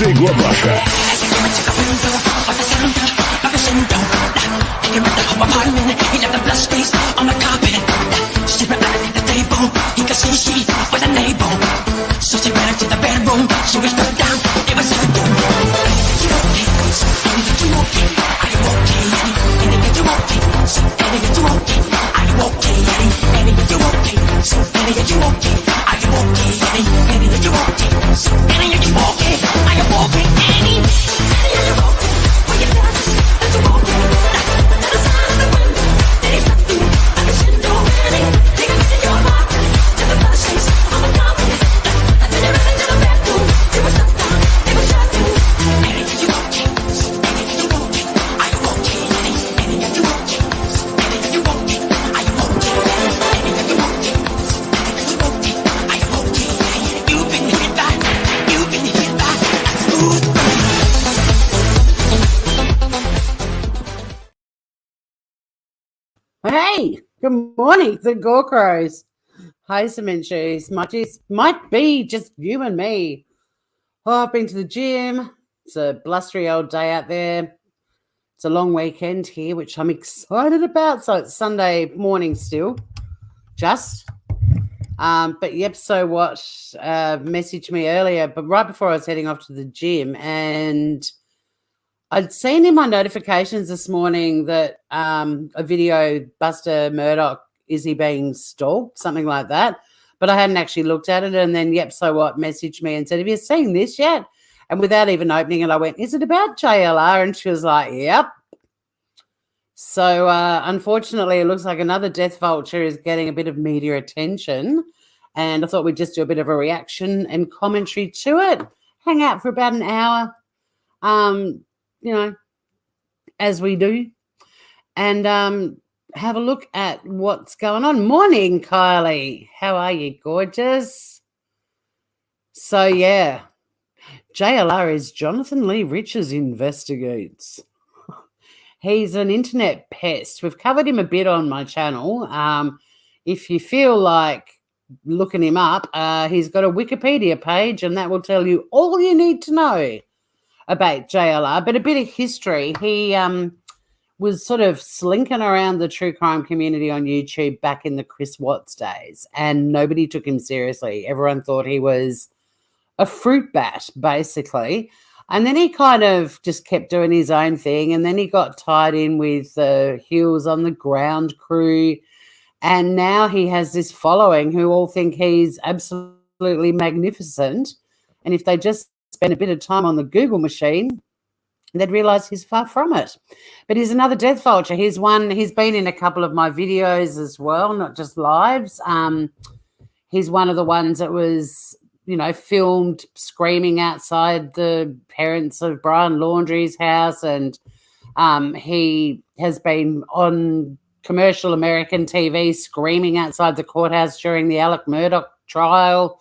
DJ Глобаша. Hey, good morning, the Gorkros. Hi, Cement Shoes. Might be just you and me. Oh, I've been to the gym. It's a blustery old day out there. It's a long weekend here, which I'm excited about. So it's Sunday morning still, just. But yep, so what? Messaged me earlier, but right before I was heading off to the gym, and I'd seen in my notifications this morning that a video, Buster Murdoch, is he being stalked, something like that. But I hadn't actually looked at it. And then, yep, so what, messaged me and said, have you seen this yet? And without even opening it, I went, is it about JLR? And she was like, yep. So unfortunately, it looks like another Death Vulture is getting a bit of media attention. And I thought we'd just do a bit of a reaction and commentary to it. Hang out for about an hour. You know, as we do, and have a look at what's going on. Morning, Kylie. How are you, gorgeous? So, yeah, JLR is Jonathan Lee Riches investigates. He's an internet pest. We've covered him a bit on my channel. If you feel like looking him up, he's got a Wikipedia page, and that will tell you all you need to know about JLR, but a bit of history. He was sort of slinking around the true crime community on YouTube back in the Chris Watts days, and nobody took him seriously. Everyone thought he was a fruit bat, basically. And then he kind of just kept doing his own thing, and then he got tied in with the Heels on the Ground crew, and now he has this following who all think he's absolutely magnificent, and if they just spend a bit of time on the Google machine, they'd realize he's far from it. But he's another Death Vulture. He's been in a couple of my videos as well, not just lives. He's one of the ones that was, filmed screaming outside the parents of Brian Laundrie's house. And he has been on commercial American TV screaming outside the courthouse during the Alec Murdoch trial.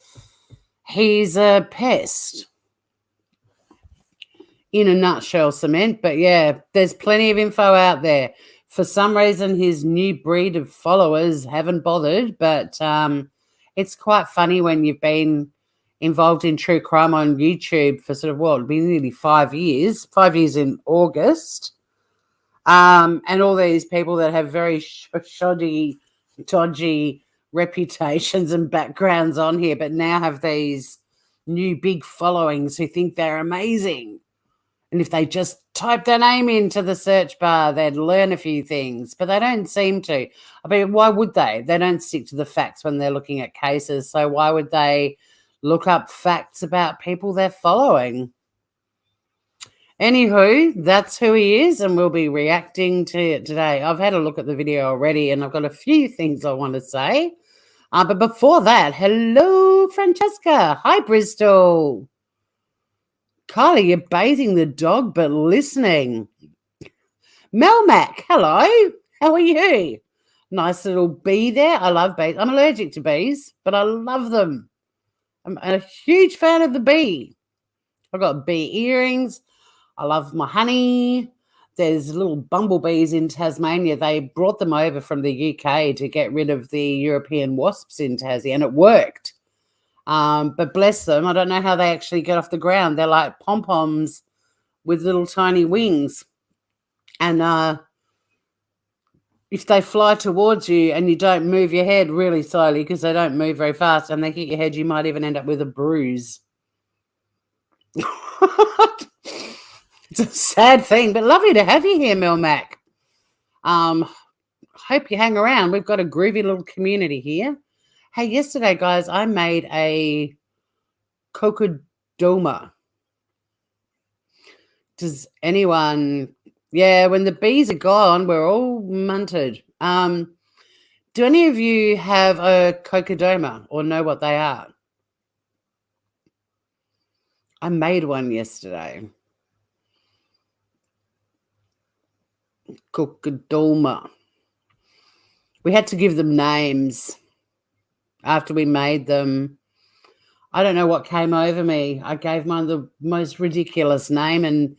He's a pest. In a nutshell, Cement. But yeah, there's plenty of info out there. For some reason, his new breed of followers haven't bothered, but it's quite funny when you've been involved in true crime on YouTube for sort of, it'll be nearly 5 years in August, and all these people that have very shoddy, dodgy reputations and backgrounds on here, but now have these new big followings who think they're amazing. And if they just type their name into the search bar, they'd learn a few things, but they don't seem to. I mean, why would they? They don't stick to the facts when they're looking at cases. So why would they look up facts about people they're following? Anywho, that's who he is, and we'll be reacting to it today. I've had a look at the video already, and I've got a few things I want to say. But before that, hello, Francesca. Hi, Bristol. Kylie, you're bathing the dog but listening. Melmac, hello. How are you? Nice little bee there. I love bees. I'm allergic to bees, but I love them. I'm a huge fan of the bee. I've got bee earrings. I love my honey. There's little bumblebees in Tasmania. They brought them over from the UK to get rid of the European wasps in Tassie, and it worked. But bless them, I don't know how they actually get off the ground. They're like pom-poms with little tiny wings. And if they fly towards you and you don't move your head really slowly, because they don't move very fast, and they hit your head, you might even end up with a bruise. It's a sad thing, but lovely to have you here, Mel Mac. Hope you hang around. We've got a groovy little community here. Hey, yesterday, guys, I made a cocodoma. Does anyone... Yeah, when the bees are gone, we're all munted. Do any of you have a cocodoma or know what they are? I made one yesterday. Cocodoma. We had to give them names after we made them. I don't know what came over me. I gave mine the most ridiculous name, and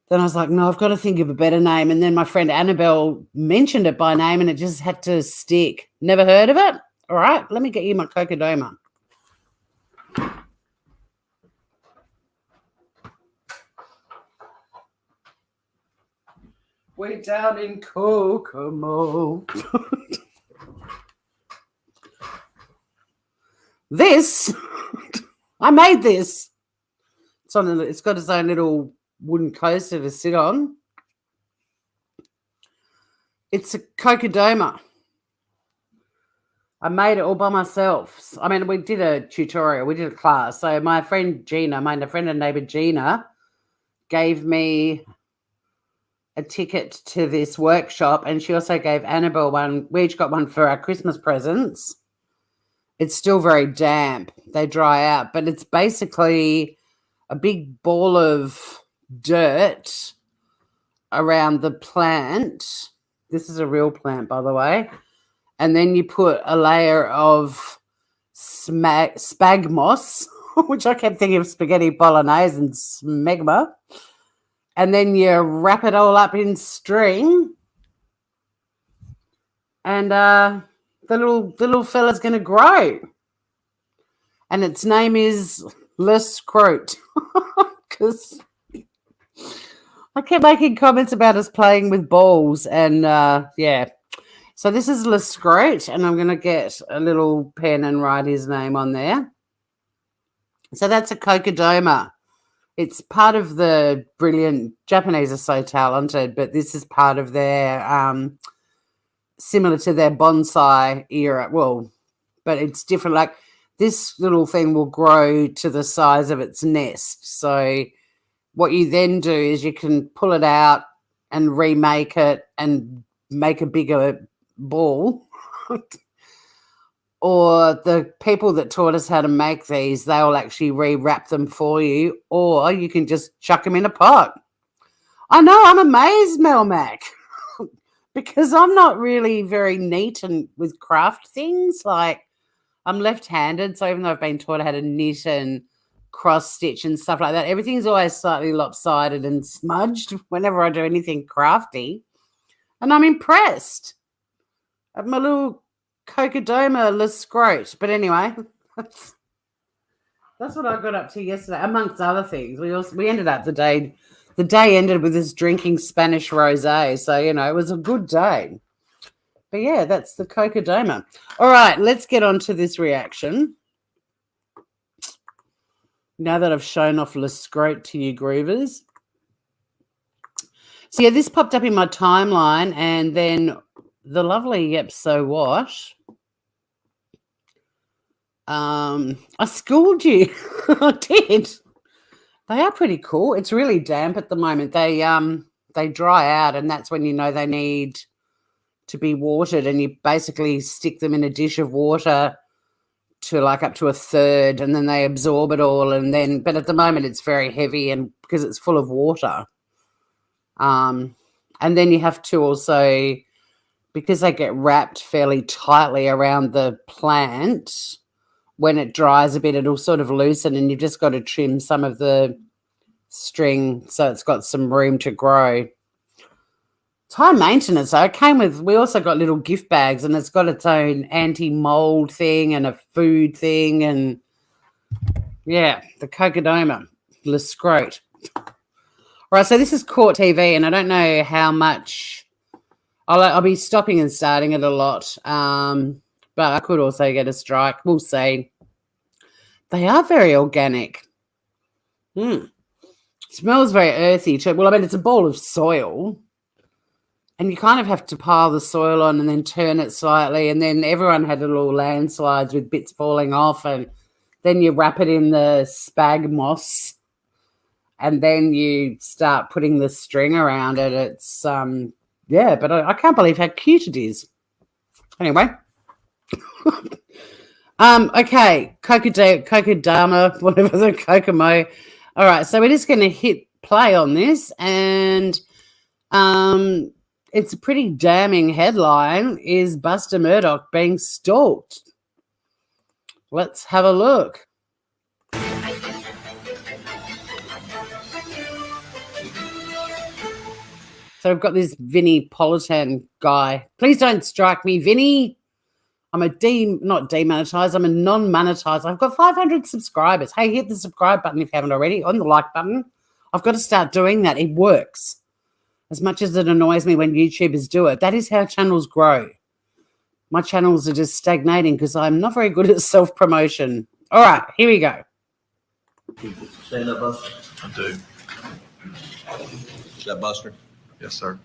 then I was like, no, I've got to think of a better name. And then my friend Annabelle mentioned it by name, and it just had to stick. Never heard of it? All right, let me get you my cocodoma. Way down in Kokomo. This, I made this. It's got its own little wooden coaster to sit on. It's a cocodoma. I made it all by myself. I mean, we did a tutorial. We did a class. So my friend Gina, my friend and neighbor Gina, gave me a ticket to this workshop, and she also gave Annabelle one. We each got one for our Christmas presents. It's still very damp. They dry out, but it's basically a big ball of dirt around the plant. This is a real plant, by the way. And then you put a layer of spagmos, which I kept thinking of spaghetti bolognese and smegma. And then you wrap it all up in string. And the little fella's going to grow. And its name is Le Scrote. Because I kept making comments about us playing with balls. And, yeah. So this is Le Scrote. And I'm going to get a little pen and write his name on there. So that's a cocodoma. It's part of the brilliant... Japanese are so talented, but this is part of their... similar to their bonsai era. Well, but it's different. Like, this little thing will grow to the size of its nest. So what you then do is you can pull it out and remake it and make a bigger ball. Or the people that taught us how to make these, they will actually rewrap them for you, or you can just chuck them in a pot. I know, I'm amazed, Mel Mac. Because I'm not really very neat and with craft things. Like, I'm left-handed, so even though I've been taught how to knit and cross-stitch and stuff like that, everything's always slightly lopsided and smudged whenever I do anything crafty. And I'm impressed at my little cocodoma Le Scrote. But anyway, that's what I got up to yesterday, amongst other things. We ended up the day ended with us drinking Spanish rosé. So, you know, it was a good day. But, yeah, that's the cocodoma. All right, let's get on to this reaction. Now that I've shown off Le Scrote to you groovers. So, yeah, this popped up in my timeline, and then the lovely Yep So What. I schooled you. I did. They are pretty cool. It's really damp at the moment. They dry out, and that's when you know they need to be watered, and you basically stick them in a dish of water to like up to a third, and then they absorb it all. And then, but at the moment it's very heavy, and because it's full of water. And then you have to also, because they get wrapped fairly tightly around the plant, when it dries a bit, it'll sort of loosen, and you've just got to trim some of the string so it's got some room to grow. It's high maintenance, though. It came with, we also got little gift bags, and it's got its own anti-mold thing and a food thing, and yeah, the Cocodoma, Le Scrote. All right, so this is Court TV, and I don't know how much. I'll be stopping and starting it a lot, but I could also get a strike. We'll see. They are very organic. Smells very earthy too. Well, I mean, it's a ball of soil, and you kind of have to pile the soil on and then turn it slightly, and then everyone had little landslides with bits falling off, and then you wrap it in the spag moss, and then you start putting the string around it. It's yeah, but I can't believe how cute it is. Anyway. Okay, Kokodama, whatever the Kokomo. All right, so we're just going to hit play on this, and it's a pretty damning headline. Is Buster Murdoch being stalked? Let's have a look. So we've got this Vinny Politan guy. Please don't strike me, Vinny. I'm not demonetized. I'm a non-monetized. I've got 500 subscribers. Hey, hit the subscribe button if you haven't already, on the like button. I've got to start doing that. It works. As much as it annoys me when YouTubers do it, that is how channels grow. My channels are just stagnating because I'm not very good at self-promotion. All right, here we go. Stand up, Buster. I do. Is that Buster? Yes, sir.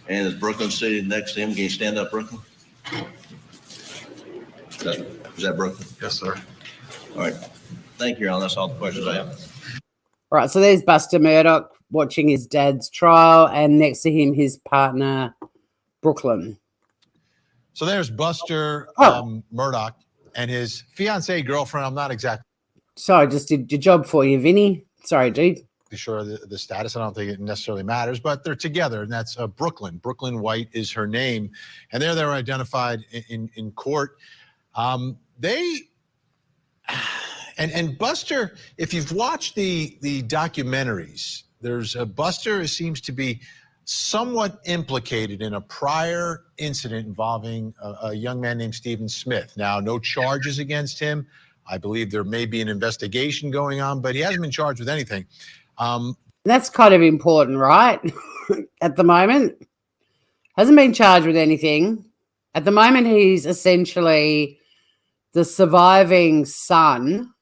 And is Brooklyn sitting next to him? Can you stand up, Brooklyn? Is that Brooklyn? Yes, sir. All right. Thank you, Alan. That's all the questions I have. All right, so there's Buster Murdoch watching his dad's trial, and next to him, his partner, Brooklyn. So there's Buster Murdoch and his fiancée girlfriend. I'm not exactly Sorry, just did your job for you, Vinny. Sorry, dude. sure the status. I don't think it necessarily matters, but they're together, and that's Brooklyn. Brooklyn White is her name, and they're identified in court. And Buster, if you've watched the documentaries, there's Buster seems to be somewhat implicated in a prior incident involving a young man named Stephen Smith. Now, no charges against him. I believe there may be an investigation going on, but he hasn't been charged with anything. That's kind of important, right? At the moment, hasn't been charged with anything. At the moment, he's essentially the surviving son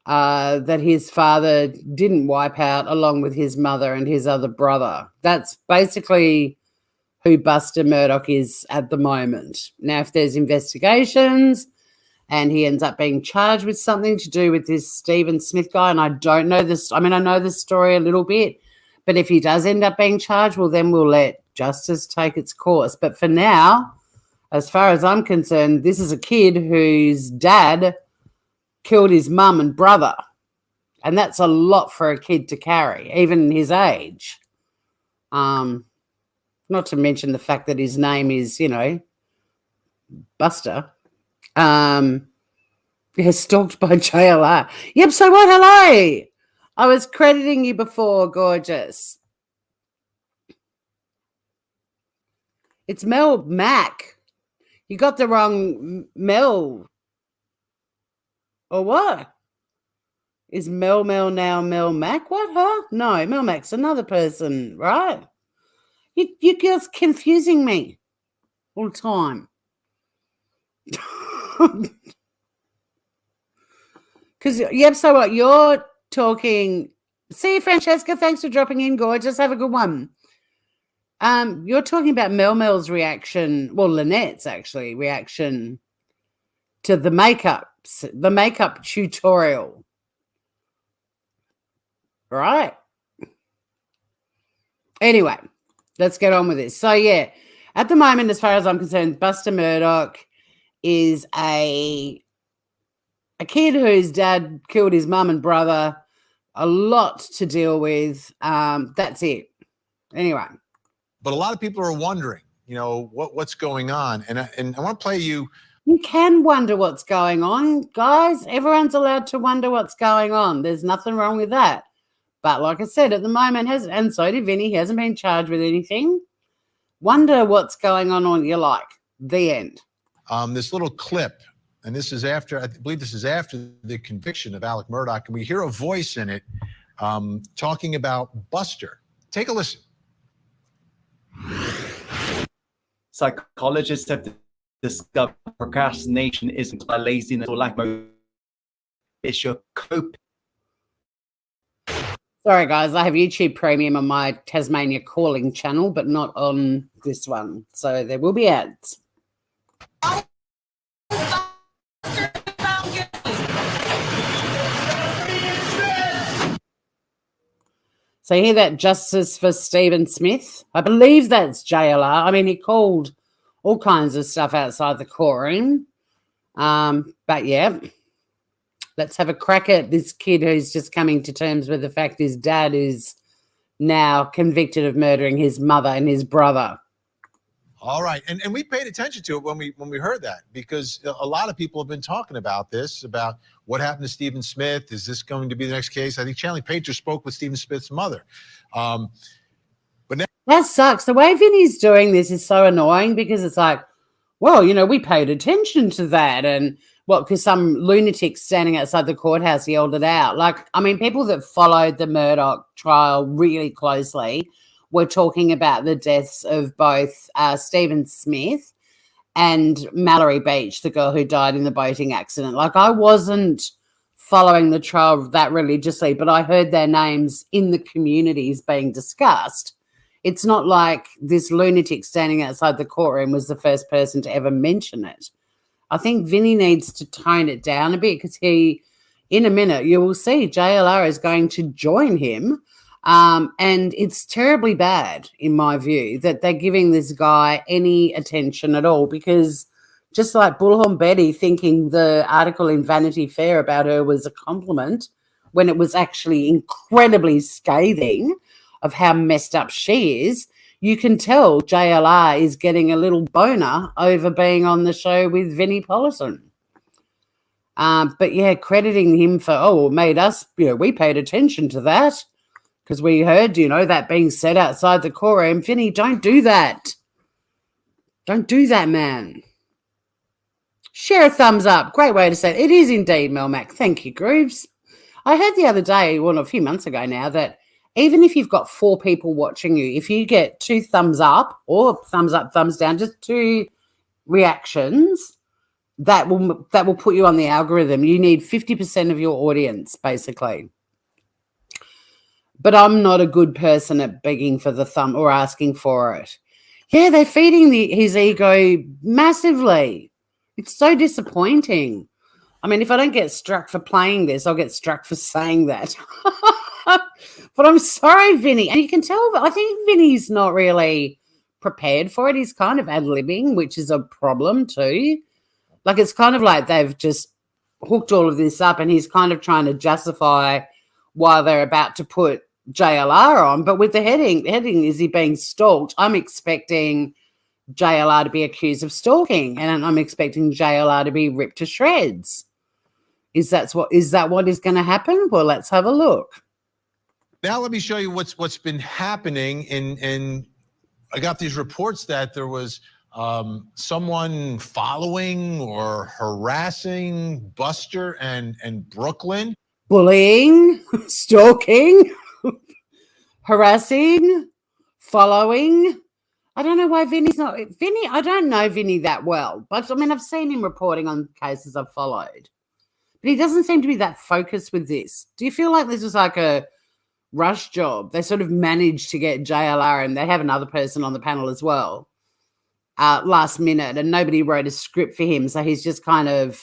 that his father didn't wipe out, along with his mother and his other brother. That's basically who Buster Murdoch is at the moment. Now, if there's investigations and he ends up being charged with something to do with this Stephen Smith guy, and I don't know this, I mean, I know the story a little bit, but if he does end up being charged, well, then we'll let justice take its course. But for now, as far as I'm concerned, this is a kid whose dad killed his mum and brother. And that's a lot for a kid to carry, even his age. Not to mention the fact that his name is, Buster. He's stalked by JLR. Yep, so what? Hello. I was crediting you before, gorgeous. It's Mel Mac. You got the wrong Mel. Or what? Is Mel now Mel Mac? What, huh? No, Mel Mac's another person, right? You girls confusing me all the time. Because, yep, so what? You're talking. See you, Francesca. Thanks for dropping in, gorgeous. Have a good one. You're talking about Mel's reaction, well, Lynette's actually reaction to the makeup tutorial. Right? Anyway, let's get on with this. So, yeah, at the moment, as far as I'm concerned, Buster Murdoch is a kid whose dad killed his mum and brother. A lot to deal with. That's it. Anyway. But a lot of people are wondering, what's going on. And I want to play you. You can wonder what's going on, guys. Everyone's allowed to wonder what's going on. There's nothing wrong with that. But like I said, at the moment, and so did Vinny, he hasn't been charged with anything. Wonder what's going on your like. The end. This little clip, and this is after, I believe this is after the conviction of Alec Murdaugh, and we hear a voice in it talking about Buster. Take a listen. Psychologists have discovered procrastination isn't by laziness or lack of motivation. It's your cope. Sorry, guys, I have YouTube Premium on my Tasmania Calling channel, but not on this one. So there will be ads. So you hear that justice for Stephen Smith? I believe that's JLR. I mean, he called all kinds of stuff outside the courtroom. But yeah, let's have a crack at this kid who's just coming to terms with the fact his dad is now convicted of murdering his mother and his brother. All right, and we paid attention to it when we heard that, because a lot of people have been talking about this, about what happened to Stephen Smith. Is this going to be the next case? I think Chanley Painter spoke with Stephen Smith's mother. But now, That sucks. The way Vinny's doing this is so annoying, because it's like, well, you know, we paid attention to that. And what, because some lunatic standing outside the courthouse yelled it out. Like, I mean, people that followed the Murdoch trial really closely were talking about the deaths of both Stephen Smith and Mallory Beach, the girl who died in the boating accident. Like, I wasn't following the trial that religiously, but I heard their names in the communities being discussed. It's not like this lunatic standing outside the courtroom was the first person to ever mention it. I think Vinny needs to tone it down a bit, because in a minute, you will see JLR is going to join him. And it's terribly bad, in my view, that they're giving this guy any attention at all, because just like Bullhorn Betty thinking the article in Vanity Fair about her was a compliment, when it was actually incredibly scathing of how messed up she is, you can tell JLR is getting a little boner over being on the show with Vinnie Paulson. But yeah, crediting him for, it made us, we paid attention to that because we heard, that being said outside the courtroom. Vinny, don't do that. Don't do that, man. Share a thumbs up. Great way to say it. It is indeed, Melmac. Thank you, Grooves. I heard the other day, a few months ago now, that even if you've got 4 people watching you, if you get 2 thumbs up or thumbs up, thumbs down, just 2 reactions, that will put you on the algorithm. You need 50% of your audience, basically. But I'm not a good person at begging for the thumb or asking for it. Yeah, they're feeding his ego massively. It's so disappointing. I mean, if I don't get struck for playing this, I'll get struck for saying that. But I'm sorry, Vinny. And you can tell, I think Vinny's not really prepared for it. He's kind of ad-libbing, which is a problem too. Like, it's kind of like they've just hooked all of this up and he's kind of trying to justify why they're about to put JLR on. But with the heading, is he being stalked? I'm expecting JLR to be accused of stalking, and I'm expecting JLR to be ripped to shreds. Is that what is going to happen? Well, let's have a look. Now let me show you what's been happening. And I got these reports that there was someone following or harassing Buster and Brooklyn. Bullying, stalking, harassing, following. I don't know why Vinny's not. Vinny, I don't know Vinny that well. But, I mean, I've seen him reporting on cases I've followed. But he doesn't seem to be that focused with this. Do you feel like this was like a rush job? They sort of managed to get JLR, and they have another person on the panel as well, last minute, and nobody wrote a script for him. So he's just kind of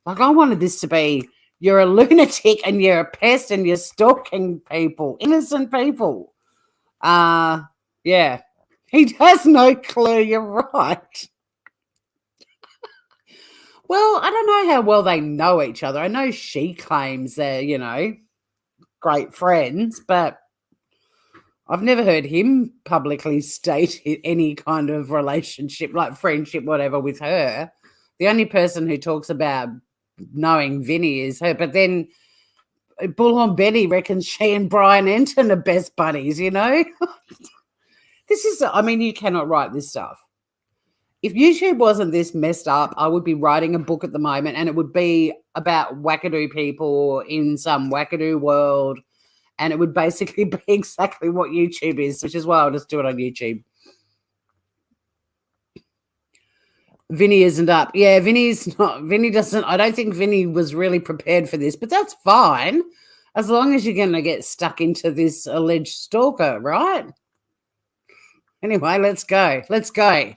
like, I wanted this to be, you're a lunatic and you're a pest and you're stalking people, innocent people. Yeah. He has no clue, you're right. Well, I don't know how well they know each other. I know she claims they're, great friends, but I've never heard him publicly state any kind of relationship, like friendship, whatever, with her. The only person who talks about knowing Vinny is her. But then Bullhorn Betty reckons she and Brian Enton are best buddies, This This is, I mean, you cannot write this stuff. If YouTube wasn't this messed up, I would be writing a book at the moment, and it would be about wackadoo people in some wackadoo world, and it would basically be exactly what YouTube is, which is why I'll just do it on YouTube. Vinny isn't up. Yeah, Vinny's not. Vinny doesn't. I don't think Vinny was really prepared for this, but that's fine as long as you're going to get stuck into this alleged stalker, right? Anyway, let's go. Let's go.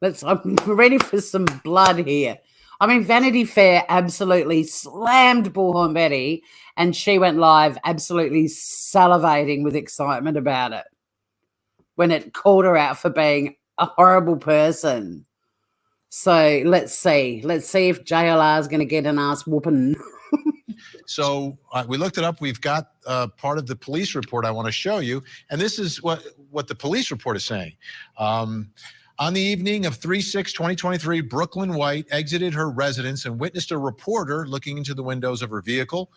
I'm ready for some blood here. I mean, Vanity Fair absolutely slammed Bullhorn Betty, and she went live absolutely salivating with excitement about it when it called her out for being a horrible person. So let's see. Let's see if JLR is going to get an ass whooping. So we looked it up. We've got part of the police report I want to show you. And this is what the police report is saying. On the evening of 3/6/2023, Brooklyn White exited her residence and witnessed a reporter looking into the windows of her vehicle.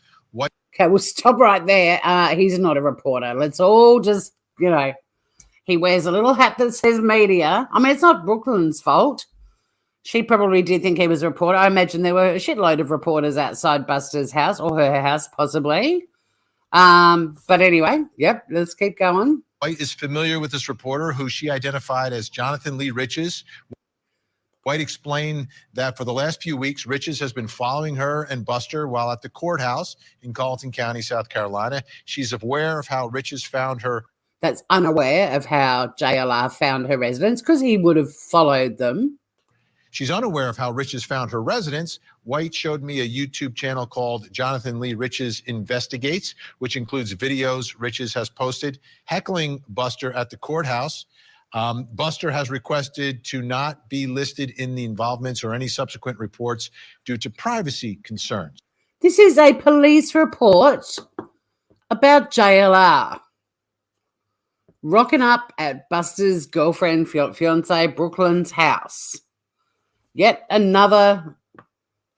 Okay, we'll stop right there. He's not a reporter. Let's all just, he wears a little hat that says media. I mean, it's not Brooklyn's fault. She probably did think he was a reporter. I imagine there were a shitload of reporters outside Buster's house or her house, possibly. But anyway, yep, let's keep going. White is familiar with this reporter, who she identified as Jonathan Lee Riches. White explained that for the last few weeks, Riches has been following her and Buster while at the courthouse in Carleton County, South Carolina. She's aware of how Riches found her. That's unaware of how JLR found her residence because he would have followed them. She's unaware of how Riches found her residence. White showed me a YouTube channel called Jonathan Lee Riches Investigates, which includes videos Riches has posted heckling Buster at the courthouse. Buster has requested to not be listed in the involvements or any subsequent reports due to privacy concerns. This is a police report about JLR rocking up at Buster's girlfriend, fiance, Brooklyn's house. Yet another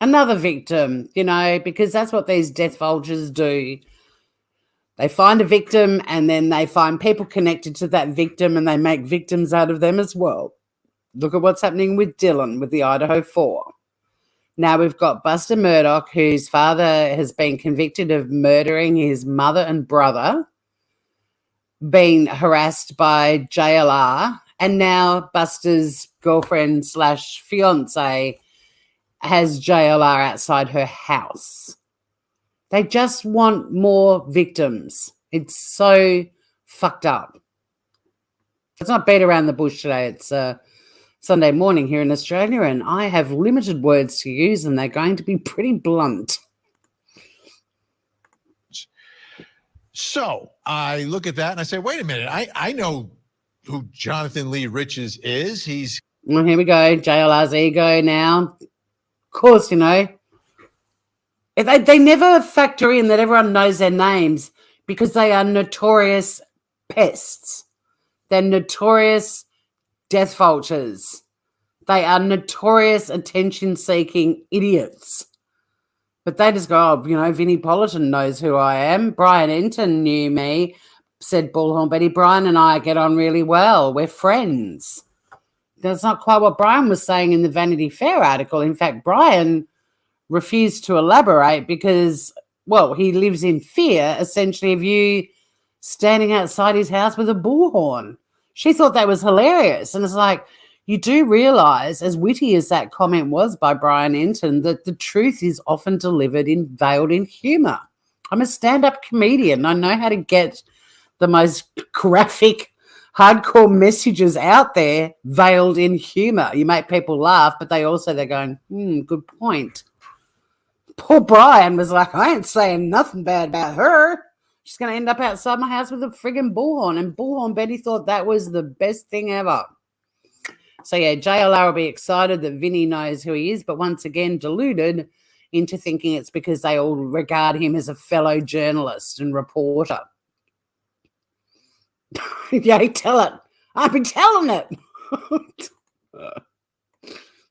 victim, because that's what these death vultures do. They find a victim and then they find people connected to that victim and they make victims out of them as well. Look at what's happening with Dylan with the Idaho 4. Now we've got Buster Murdoch, whose father has been convicted of murdering his mother and brother, being harassed by JLR. And now Buster's girlfriend / fiance has JLR outside her house. They just want more victims. It's so fucked up. Let's not beat around the bush today. It's Sunday morning here in Australia, and I have limited words to use, and they're going to be pretty blunt. So I look at that and I say, wait a minute, I know who Jonathan Lee Riches is. Well, here we go. JLR's ego now. Of course, they never factor in that everyone knows their names because they are notorious pests. They're notorious death vultures. They are notorious attention-seeking idiots. But they just go, Vinnie Politan knows who I am. Brian Enton knew me, said Bullhorn Betty. Brian and I get on really well. We're friends. That's not quite what Brian was saying in the Vanity Fair article. In fact, Brian refused to elaborate because, he lives in fear, essentially, of you standing outside his house with a bullhorn. She thought that was hilarious. And it's like, you do realize, as witty as that comment was by Brian Enton, that the truth is often delivered veiled in humor. I'm a stand-up comedian. I know how to get the most graphic, hardcore messages out there veiled in humor. You make people laugh, but they're going, good point. Poor Brian was like, I ain't saying nothing bad about her. She's going to end up outside my house with a friggin' bullhorn. And Bullhorn Betty thought that was the best thing ever. So, yeah, JLR will be excited that Vinny knows who he is, but once again deluded into thinking it's because they all regard him as a fellow journalist and reporter. Yeah, tell it. I've been telling it.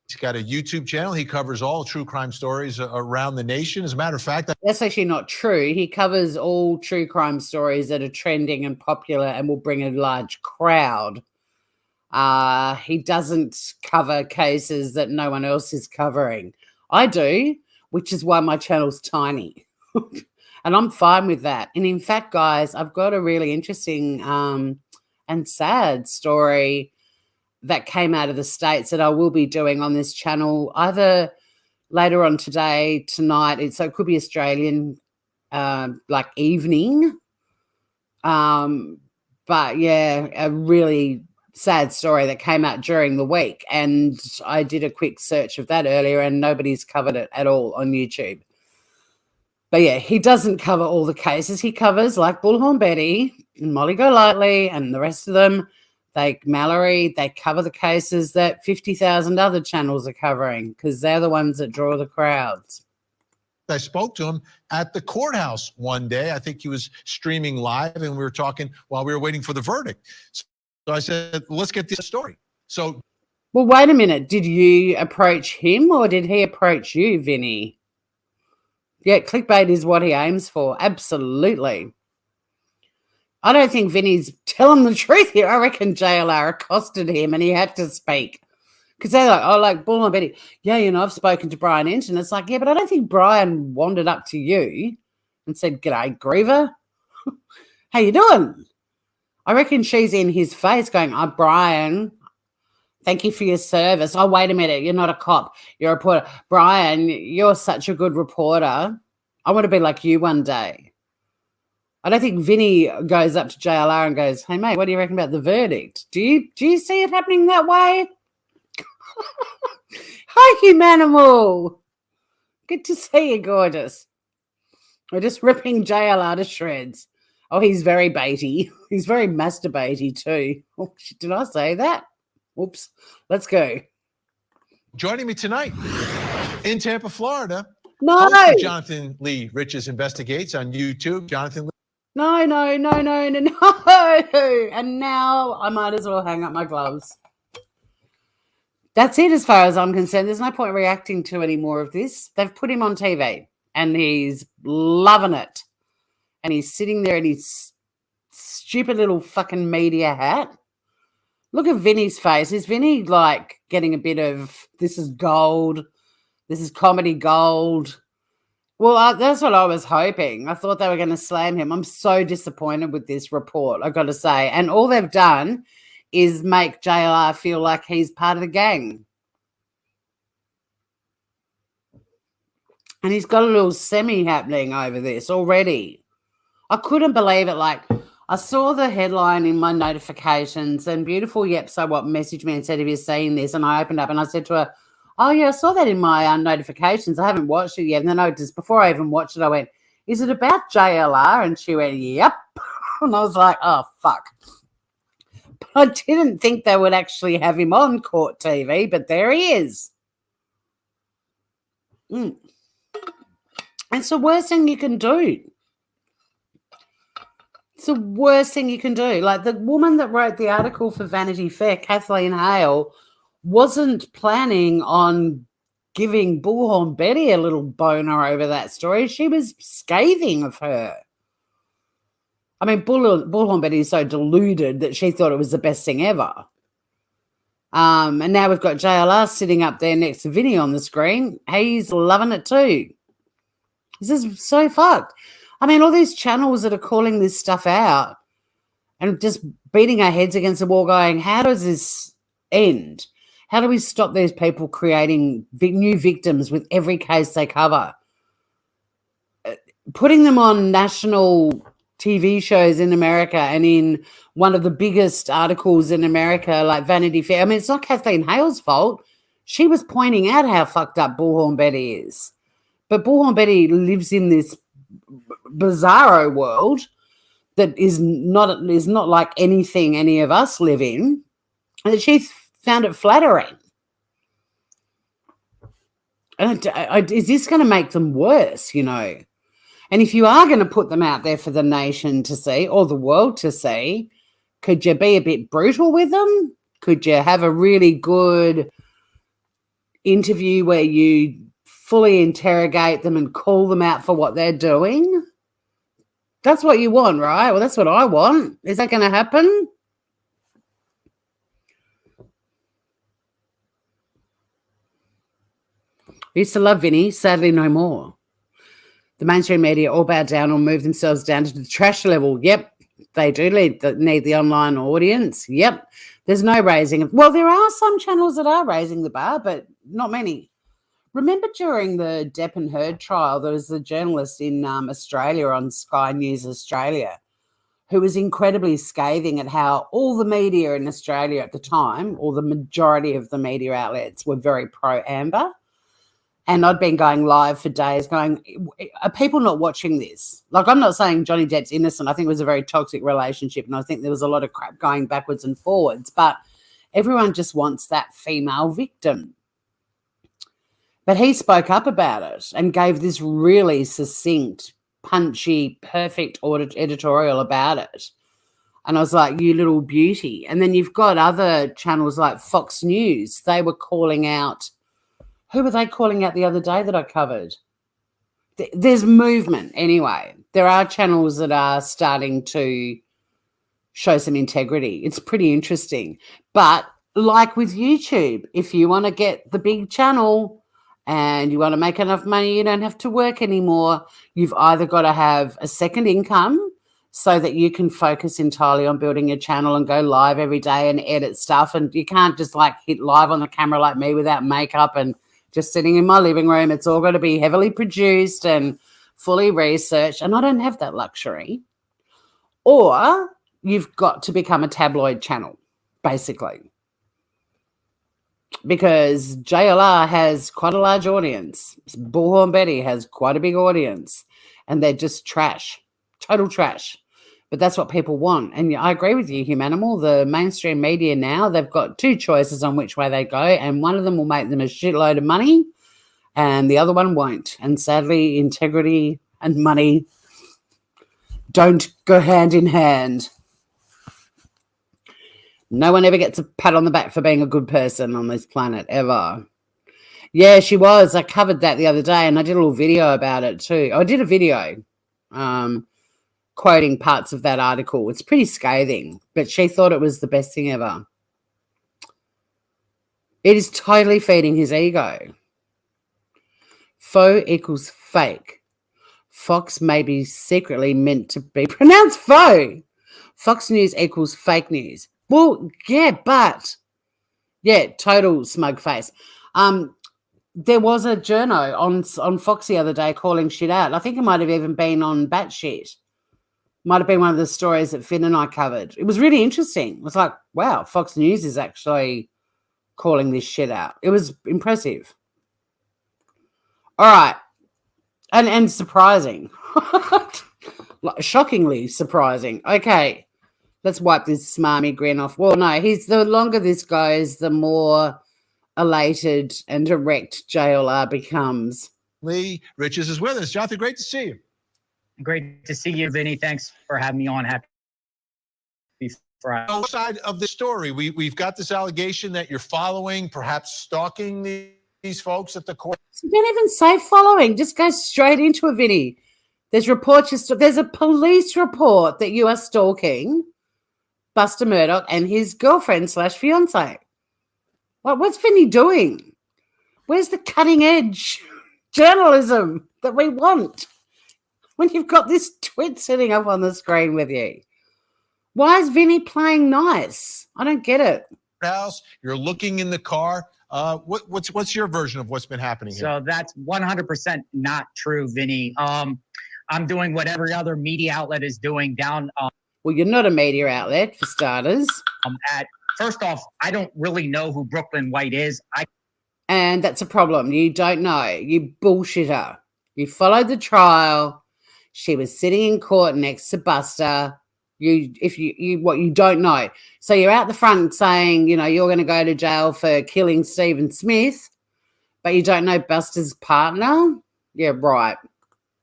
He's got a YouTube channel. He covers all true crime stories around the nation. As a matter of fact, that's actually not true. He covers all true crime stories that are trending and popular and will bring a large crowd. He doesn't cover cases that no one else is covering. I do, which is why my channel's tiny. And I'm fine with that. And in fact, guys, I've got a really interesting and sad story that came out of the States that I will be doing on this channel either later on today, tonight. So it could be Australian like evening. But yeah, a really sad story that came out during the week. And I did a quick search of that earlier and nobody's covered it at all on YouTube. But yeah, he doesn't cover all the cases. He covers like Bullhorn Betty and Molly Golightly and the rest of them. Mallory, they cover the cases that 50,000 other channels are covering because they're the ones that draw the crowds. I spoke to him at the courthouse one day. I think he was streaming live and we were talking while we were waiting for the verdict. So I said, let's get this story. So, well, wait a minute. Did you approach him or did he approach you, Vinny? Yeah, clickbait is what he aims for. Absolutely. I don't think Vinny's telling the truth here. I reckon JLR accosted him and he had to speak. Because they're like, oh, like Bull and Betty, yeah, I've spoken to Brian Inch. And it's like, yeah, but I don't think Brian wandered up to you and said, g'day, Griever. How you doing? I reckon she's in his face going, oh, Brian, thank you for your service. Oh, wait a minute. You're not a cop. You're a reporter. Brian, you're such a good reporter. I want to be like you one day. I don't think Vinny goes up to JLR and goes, hey, mate, what do you reckon about the verdict? Do you see it happening that way? Hi, Humanimal. Good to see you, gorgeous. We're just ripping JLR to shreds. Oh, he's very baity. He's very masturbatey too. Oh, did I say that? Oops. Let's go. joining me tonight in Tampa, Florida, No. host of Jonathan Lee Riches Investigates on YouTube. Jonathan Lee. No. And now I might as well hang up my gloves. That's it as far as I'm concerned. There's no point reacting to any more of this. They've put him on TV and he's loving it. And he's sitting there in his stupid little fucking media hat. Look at Vinny's face. Is Vinny like getting a bit of, this is gold, this is comedy gold? Well, that's what I was hoping. I thought they were going to slam him. I'm so disappointed with this report, I've got to say. And all they've done is make JLR feel like he's part of the gang. And he's got a little semi happening over this already. I couldn't believe it. Like, I saw the headline in my notifications and beautiful Yep So What messaged me and said, have you seen this? And I opened up and I said to her, oh, yeah, I saw that in my notifications. I haven't watched it yet. And then I just, before I even watched it, I went, is it about JLR? And she went, yep. And I was like, oh, fuck. But I didn't think they would actually have him on court TV, but there he is. It's the worst thing you can do. It's the worst thing you can do. Like the woman that wrote the article for Vanity Fair, Kathleen Hale, wasn't planning on giving Bullhorn Betty a little boner over that story. She was scathing of her. I mean, Bullhorn Betty is so deluded that she thought it was the best thing ever. And now we've got JLR sitting up there next to Vinny on the screen. He's loving it too. This is so fucked. I mean, all these channels that are calling this stuff out and just beating our heads against the wall going, how does this end? How do we stop these people creating new victims with every case they cover? Putting them on national TV shows in America and in one of the biggest articles in America, like Vanity Fair. I mean, it's not Kathleen Hale's fault. She was pointing out how fucked up Bullhorn Betty is. But Bullhorn Betty lives in this bizarro world that is not like anything any of us live in. And she found it flattering. And is this going to make them worse, you know? And if you are going to put them out there for the nation to see or the world to see, could you be a bit brutal with them? Could you have a really good interview where you fully interrogate them and call them out for what they're doing? That's what you want, right? Well, that's what I want. Is that going to happen? I used to love Vinny, sadly no more. The mainstream media all bow down or move themselves down to the trash level. Yep, they do need the online audience. Yep, there's no raising. Well, there are some channels that are raising the bar, but not many. Remember during the Depp and Heard trial, there was a journalist in Australia on Sky News Australia who was incredibly scathing at how all the media in Australia at the time, or the majority of the media outlets, were very pro-Amber. And I'd been going live for days going, are people not watching this? Like, I'm not saying Johnny Depp's innocent. I think it was a very toxic relationship, and I think there was a lot of crap going backwards and forwards. But everyone just wants that female victim. But he spoke up about it and gave this really succinct, punchy, perfect editorial about it. And I was like, you little beauty. And then you've got other channels like Fox News. They were calling out, who were they calling out the other day that I covered? There's movement anyway. There are channels that are starting to show some integrity. It's pretty interesting. But like with YouTube, if you want to get the big channel and you want to make enough money, you don't have to work anymore. You've either got to have a second income so that you can focus entirely on building your channel and go live every day and edit stuff. And you can't just like hit live on the camera like me without makeup and just sitting in my living room. It's all got to be heavily produced and fully researched. And I don't have that luxury. Or you've got to become a tabloid channel, basically. Because JLR has quite a large audience. Bullhorn Betty has quite a big audience. And they're just trash. Total trash. But that's what people want. And I agree with you, Humanimal. The mainstream media now, they've got two choices on which way they go. And one of them will make them a shitload of money. And the other one won't. And sadly, integrity and money don't go hand in hand. No one ever gets a pat on the back for being a good person on this planet, ever. Yeah, she was. I covered that the other day, and I did a little video about it too. I did a video quoting parts of that article. It's pretty scathing, but she thought it was the best thing ever. It is totally feeding his ego. Faux equals fake. Fox may be secretly meant to be pronounced faux. Fox News equals fake news. Well, yeah, but yeah, total smug face. There was a journo on Fox the other day calling shit out. I think it might have even been on Batshit. Might have been one of the stories that Finn and I covered. It was really interesting. It was like, wow, Fox News is actually calling this shit out. It was impressive. All right. And surprising. Shockingly surprising. Okay. Let's wipe this smarmy grin off. Well, no, the longer this goes, the more elated and erect JLR becomes. Lee Riches is with us. Jonathan, great to see you. Great to see you, Vinny. Thanks for having me on. Happy Friday. On the side of the story, we've got this allegation that you're following, perhaps stalking these folks at the court. You don't even say following. Just go straight into a Vinny. There's reports. There's a police report that you are stalking Buster Murdoch and his girlfriend / fiance. What's Vinny doing? Where's the cutting edge journalism that we want when you've got this twit sitting up on the screen with you? Why is Vinny playing nice? I don't get it. House, you're looking in the car. What's your version of what's been happening here? So that's 100% not true, Vinny. I'm doing what every other media outlet is doing down. Well, you're not a media outlet, for starters. First off, I don't really know who Brooklyn White is. And that's a problem. You don't know. You bullshitter. You followed the trial. She was sitting in court next to Buster. You don't know. So you're out the front saying, you're going to go to jail for killing Stephen Smith, but you don't know Buster's partner? Yeah, right.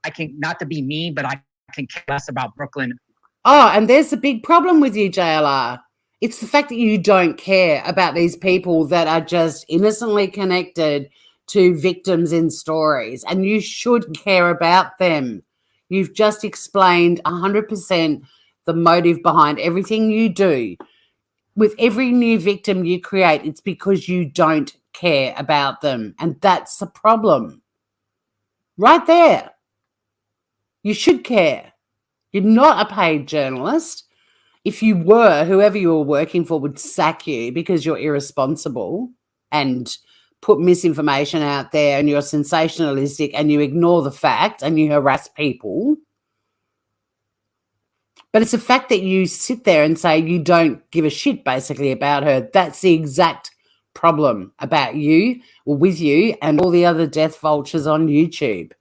I can, not to be mean, but I can care less about Brooklyn. Oh, and there's the big problem with you, JLR. It's the fact that you don't care about these people that are just innocently connected to victims in stories, and you should care about them. You've just explained 100% the motive behind everything you do. With every new victim you create, it's because you don't care about them. And that's the problem. Right there. You should care. You're not a paid journalist. If you were, whoever you were working for would sack you because you're irresponsible and put misinformation out there and you're sensationalistic and you ignore the fact and you harass people. But it's the fact that you sit there and say you don't give a shit basically about her. That's the exact problem about you, or with you, and all the other death vultures on YouTube.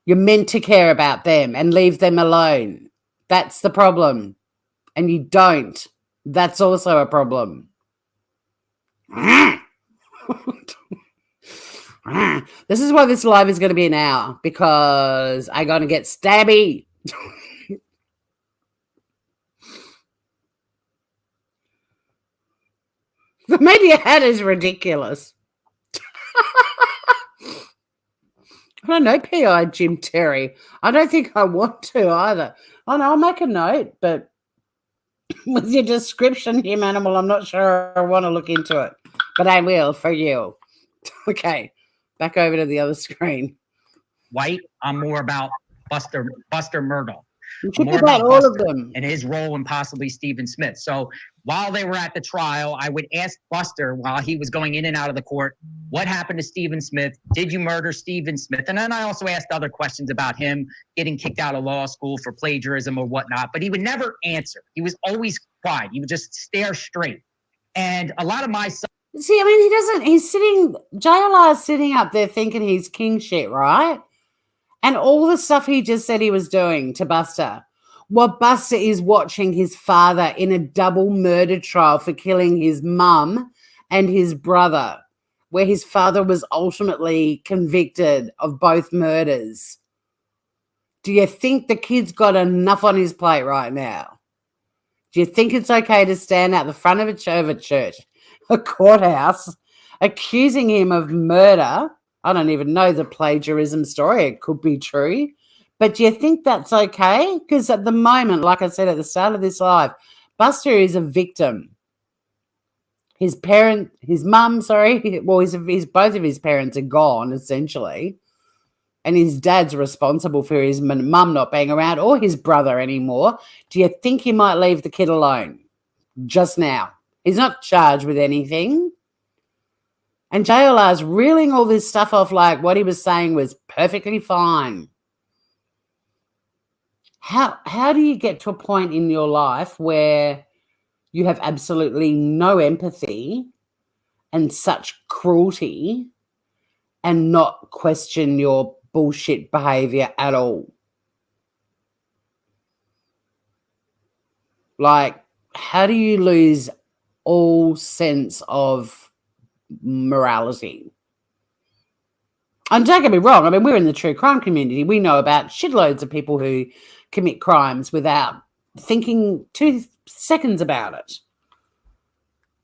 You're meant to care about them and leave them alone. That's the problem. And you don't. That's also a problem. This is why this live is going to be an hour, because I'm going to get stabby. The media hat is ridiculous. I don't know, P.I. Jim Terry. I don't think I want to either. Oh, no, I'll make a note, but with your description, Him Animal, I'm not sure I want to look into it, but I will for you. Okay, back over to the other screen. White, I'm more about Buster Murdoch. You should More about about all of Buster them. and his role and possibly Stephen Smith. So while they were at the trial, I would ask Buster while he was going in and out of the court, what happened to Stephen Smith? Did you murder Stephen Smith? And then I also asked other questions about him getting kicked out of law school for plagiarism or whatnot, but he would never answer. He was always quiet. He would just stare straight. And a lot of my See, I mean, he's sitting, JLR is sitting up there thinking he's king shit, right? And all the stuff he just said he was doing to Buster. Well, Buster is watching his father in a double murder trial for killing his mum and his brother, where his father was ultimately convicted of both murders. Do you think the kid's got enough on his plate right now? Do you think it's okay to stand out the front of a church, a courthouse, accusing him of murder? I don't even know the plagiarism story. It could be true. But do you think that's okay? Because at the moment, like I said at the start of this live, Buster is a victim. His mum, both of his parents are gone, essentially. And his dad's responsible for his mum not being around, or his brother anymore. Do you think he might leave the kid alone just now? He's not charged with anything. And JLR's reeling all this stuff off like what he was saying was perfectly fine. How do you get to a point in your life where you have absolutely no empathy and such cruelty and not question your bullshit behavior at all? Like, how do you lose all sense of morality? And don't get me wrong, I mean, we're in the true crime community. We know about shitloads of people who commit crimes without thinking 2 seconds about it.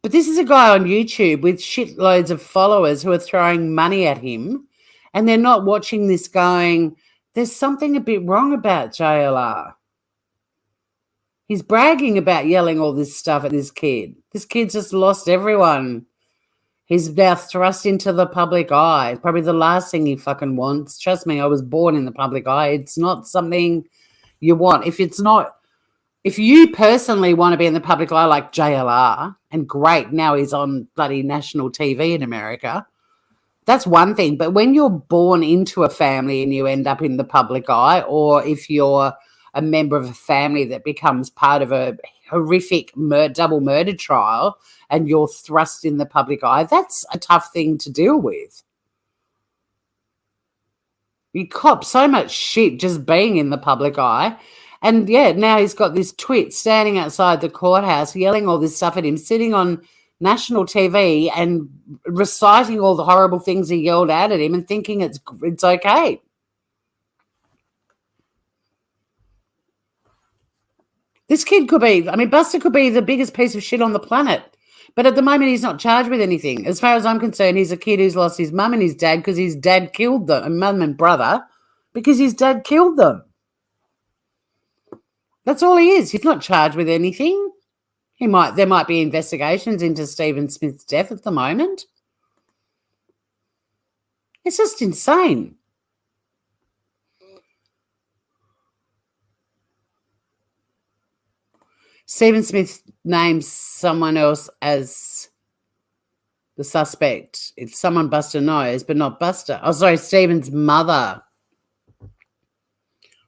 But this is a guy on YouTube with shitloads of followers who are throwing money at him, and they're not watching this going, there's something a bit wrong about JLR. He's bragging about yelling all this stuff at this kid. This kid's just lost everyone. He's now thrust into the public eye. It's probably the last thing he fucking wants. Trust me, I was born in the public eye. It's not something you want. If you personally want to be in the public eye like JLR, and great, now he's on bloody national TV in America, that's one thing. But when you're born into a family and you end up in the public eye, or if you're a member of a family that becomes part of a horrific double murder trial and you're thrust in the public eye, that's a tough thing to deal with. You cop so much shit just being in the public eye. And yeah, now he's got this twit standing outside the courthouse yelling all this stuff at him, sitting on national TV and reciting all the horrible things he yelled out at him and thinking it's okay. This kid could be, Buster could be the biggest piece of shit on the planet. But at the moment, he's not charged with anything. As far as I'm concerned, he's a kid who's lost his mum and his dad because his dad killed them, mum and brother, because his dad killed them. That's all he is. He's not charged with anything. There might be investigations into Stephen Smith's death at the moment. It's just insane. Stephen Smith names someone else as the suspect. It's someone Buster knows, but not Buster. Oh, sorry, Stephen's mother.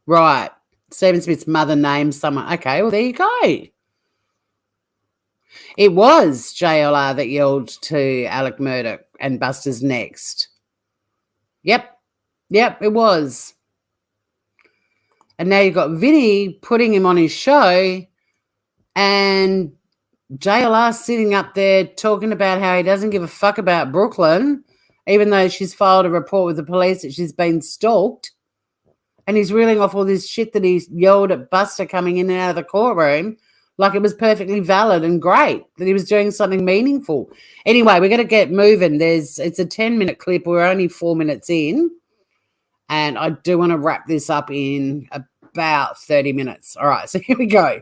Right. Stephen Smith's mother named someone. Okay, well, there you go. It was JLR that yelled to Alec Murdoch and Buster's next. Yep, it was. And now you've got Vinny putting him on his show and JLR sitting up there talking about how he doesn't give a fuck about Brooklyn, even though she's filed a report with the police that she's been stalked. And he's reeling off all this shit that he yelled at Buster coming in and out of the courtroom like it was perfectly valid and great, that he was doing something meaningful. Anyway, we're going to get moving. It's a 10-minute clip. We're only 4 minutes in. And I do want to wrap this up in about 30 minutes. All right, so here we go.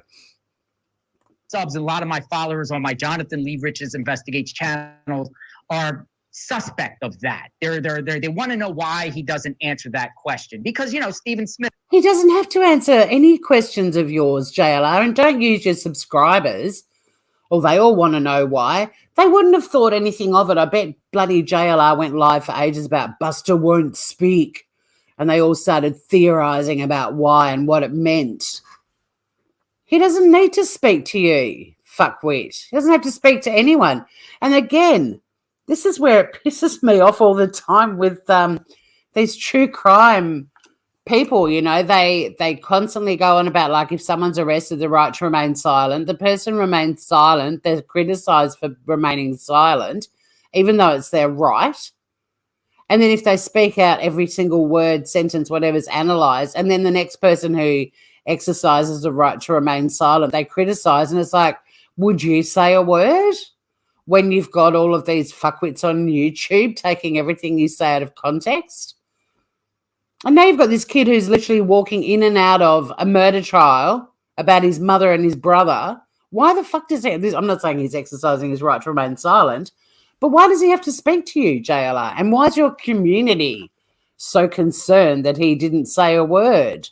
Subs, a lot of my followers on my Jonathan Lee Riches Investigates channel are suspect of that. They want to know why he doesn't answer that question. Because, Stephen Smith. He doesn't have to answer any questions of yours, JLR, and don't use your subscribers. Or they all want to know why. They wouldn't have thought anything of it. I bet bloody JLR went live for ages about Buster won't speak. And they all started theorizing about why and what it meant. He doesn't need to speak to you, fuckwit. He doesn't have to speak to anyone. And again, this is where it pisses me off all the time with these true crime people. They constantly go on about, like, if someone's arrested, the right to remain silent. The person remains silent. They're criticized for remaining silent, even though it's their right. And then if they speak out every single word, sentence, whatever's analyzed, and then the next person who exercises the right to remain silent, they criticize. And it's like, would you say a word when you've got all of these fuckwits on YouTube taking everything you say out of context? And now you've got this kid who's literally walking in and out of a murder trial about his mother and his brother. Why the fuck does he? I'm not saying he's exercising his right to remain silent, but why does he have to speak to you, JLR? And why is your community so concerned that he didn't say a word?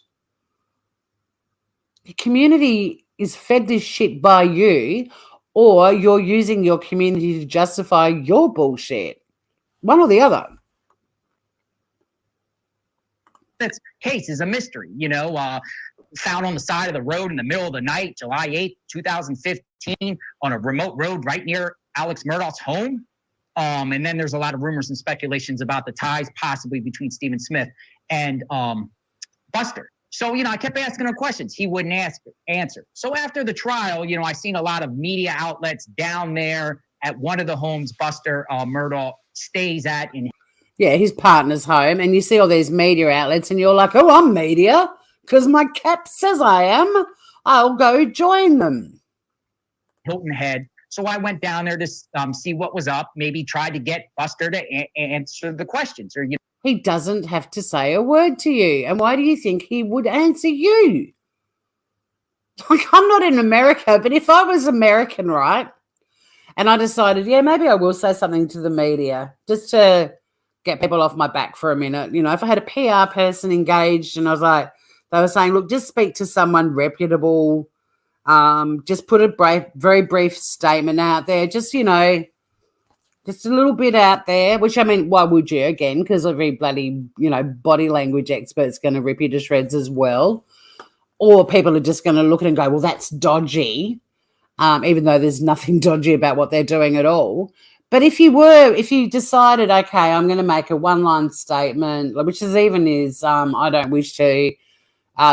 The community is fed this shit by you, or you're using your community to justify your bullshit. One or the other. This case is a mystery, found on the side of the road in the middle of the night, July 8th, 2015, on a remote road right near Alex Murdaugh's home. And then there's a lot of rumors and speculations about the ties possibly between Stephen Smith and Buster. So, I kept asking him questions. He wouldn't answer. So after the trial, I seen a lot of media outlets down there at one of the homes Buster Murdaugh stays at in his partner's home, and you see all these media outlets and you're like, oh, I'm media because my cap says I am. I'll go join them. Hilton Head. So I went down there to see what was up, maybe tried to get Buster to answer the questions. Or He doesn't have to say a word to you. And why do you think he would answer you? Like, I'm not in America, but if I was American, right, and I decided, maybe I will say something to the media just to get people off my back for a minute. If I had a PR person engaged and I was like, they were saying, look, just speak to someone reputable. Just put a very brief statement out there. Just, just a little bit out there, which, I mean, why would you? Again, because every bloody, body language expert's going to rip you to shreds as well. Or people are just going to look at it and go, well, that's dodgy, even though there's nothing dodgy about what they're doing at all. But if you decided, okay, I'm going to make a one-line statement, which is I don't wish to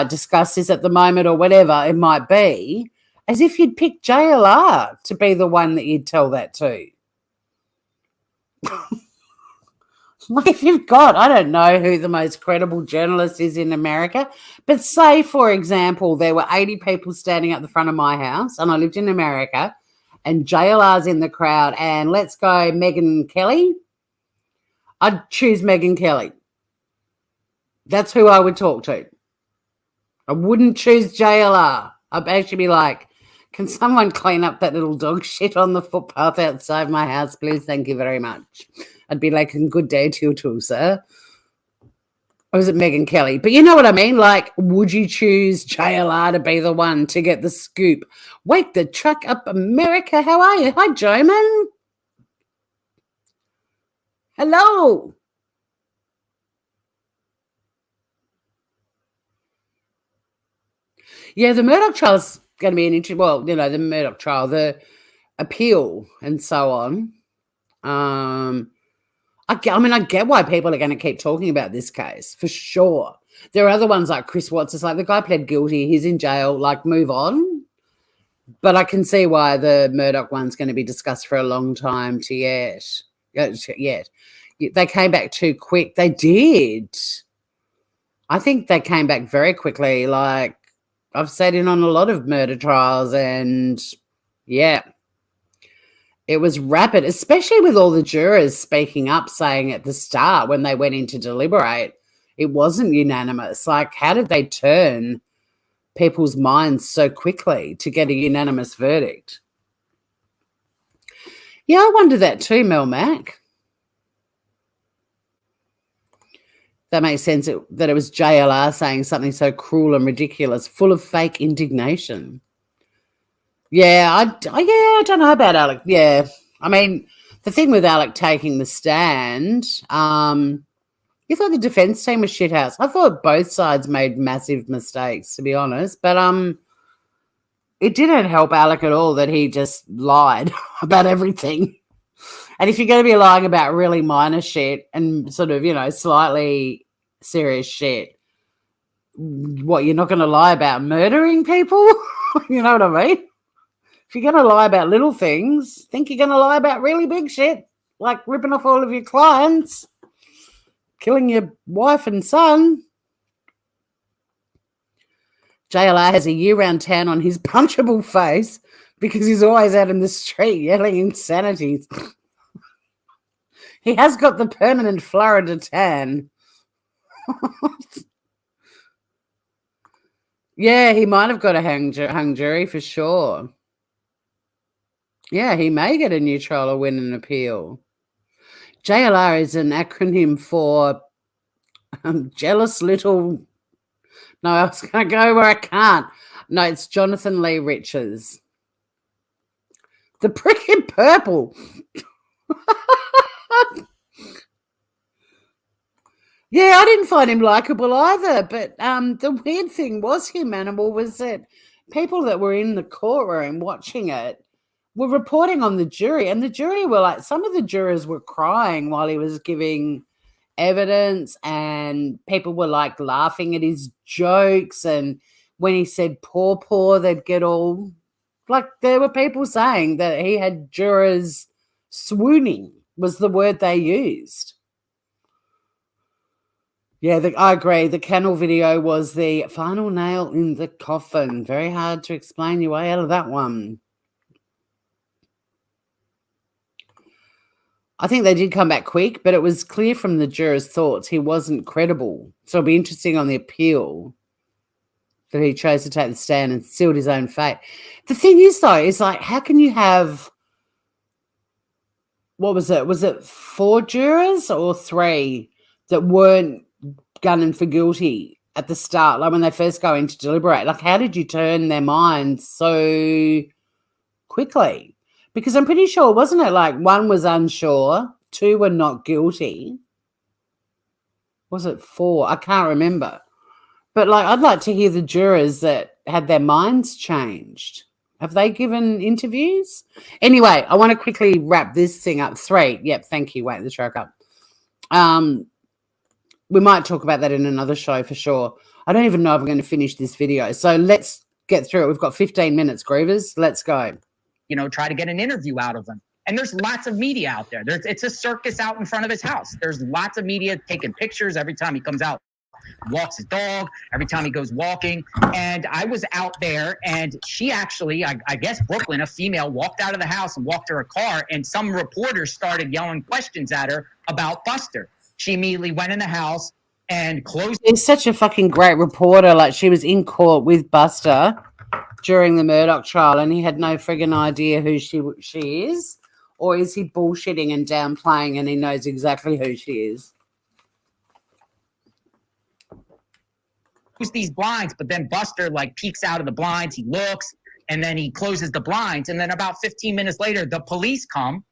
discuss this at the moment or whatever it might be, as if you'd pick JLR to be the one that you'd tell that to. Like, if you've got, I don't know who the most credible journalist is in America, but say, for example, there were 80 people standing at the front of my house and I lived in America and JLR's in the crowd and let's go Megyn Kelly, I'd choose Megyn Kelly. That's who I would talk to. I wouldn't choose JLR. I'd actually be like, can someone clean up that little dog shit on the footpath outside my house, please? Thank you very much. I'd be like, good day to you too, sir. Or was it Megyn Kelly? But you know what I mean? Like, would you choose JLR to be the one to get the scoop? Wake the truck up, America. How are you? Hi, Joman. Hello. Yeah, the Murdoch trial's going to be an interesting. Well, you know, the Murdoch trial, the appeal, and so on. I get why people are going to keep talking about this case for sure. There are other ones like Chris Watts. It's like the guy pled guilty. He's in jail. Like, move on. But I can see why the Murdoch one's going to be discussed for a long time to yet. They came back too quick. They did. I think they came back very quickly. Like, I've sat in on a lot of murder trials and, yeah. It was rapid, especially with all the jurors speaking up, saying at the start when they went in to deliberate, it wasn't unanimous. Like, how did they turn people's minds so quickly to get a unanimous verdict? Yeah, I wonder that too, Mel Mac. That makes sense that it was JLR saying something so cruel and ridiculous, full of fake indignation. Yeah, I don't know about Alec. Yeah, I mean, the thing with Alec taking the stand, you thought the defense team was shithouse. I thought both sides made massive mistakes, to be honest. But it didn't help Alec at all that he just lied about everything. And if you're going to be lying about really minor shit and sort of, you know, slightly serious shit, what, you're not going to lie about murdering people? You know what I mean? If you're going to lie about little things, think you're going to lie about really big shit, like ripping off all of your clients, killing your wife and son. JLR has a year-round tan on his punchable face because he's always out in the street yelling insanities. He has got the permanent Florida tan. Yeah, he might have got a hung jury for sure. Yeah, he may get a new trial or win an appeal. JLR is an acronym for jealous little... No, I was going to go where I can't. No, it's Jonathan Lee Riches. The prick in purple. Yeah, I didn't find him likable either. But the weird thing was him, Animal, was that people that were in the courtroom watching it were reporting on the jury, and the jury were like, some of the jurors were crying while he was giving evidence, and people were like laughing at his jokes, and when he said poor, they'd get all like, there were people saying that he had jurors swooning was the word they used. Yeah, I agree. The kennel video was the final nail in the coffin. Very hard to explain your way out of that one. I think they did come back quick, but it was clear from the jurors' thoughts he wasn't credible. So it'll be interesting on the appeal that he chose to take the stand and sealed his own fate. The thing is, though, is like, how can you have, what was it? Was it 4 jurors or 3 that weren't gunning for guilty at the start, like when they first go in to deliberate? Like, how did you turn their minds so quickly? Because I'm pretty sure, wasn't it like 1 was unsure, 2 were not guilty? Was it 4? I can't remember. But like, I'd like to hear the jurors that had their minds changed. Have they given interviews? Anyway, I want to quickly wrap this thing up. 3. Yep, thank you. Wait the truck up. We might talk about that in another show for sure. I don't even know if I'm going to finish this video. So let's get through it. We've got 15 minutes, Groovers. Let's go. You know, try to get an interview out of him. And there's lots of media out there. It's a circus out in front of his house. There's lots of media taking pictures every time he comes out, walks his dog, every time he goes walking. And I was out there, and she actually, I guess Brooklyn, a female, walked out of the house and walked to her car, and some reporters started yelling questions at her about Buster. She immediately went in the house and closed. She's such a fucking great reporter. Like, she was in court with Buster during the Murdoch trial, and he had no friggin' idea who she is or is he bullshitting and downplaying and he knows exactly who she is? These blinds, but then Buster like peeks out of the blinds, he looks, and then he closes the blinds, and then about 15 minutes later the police come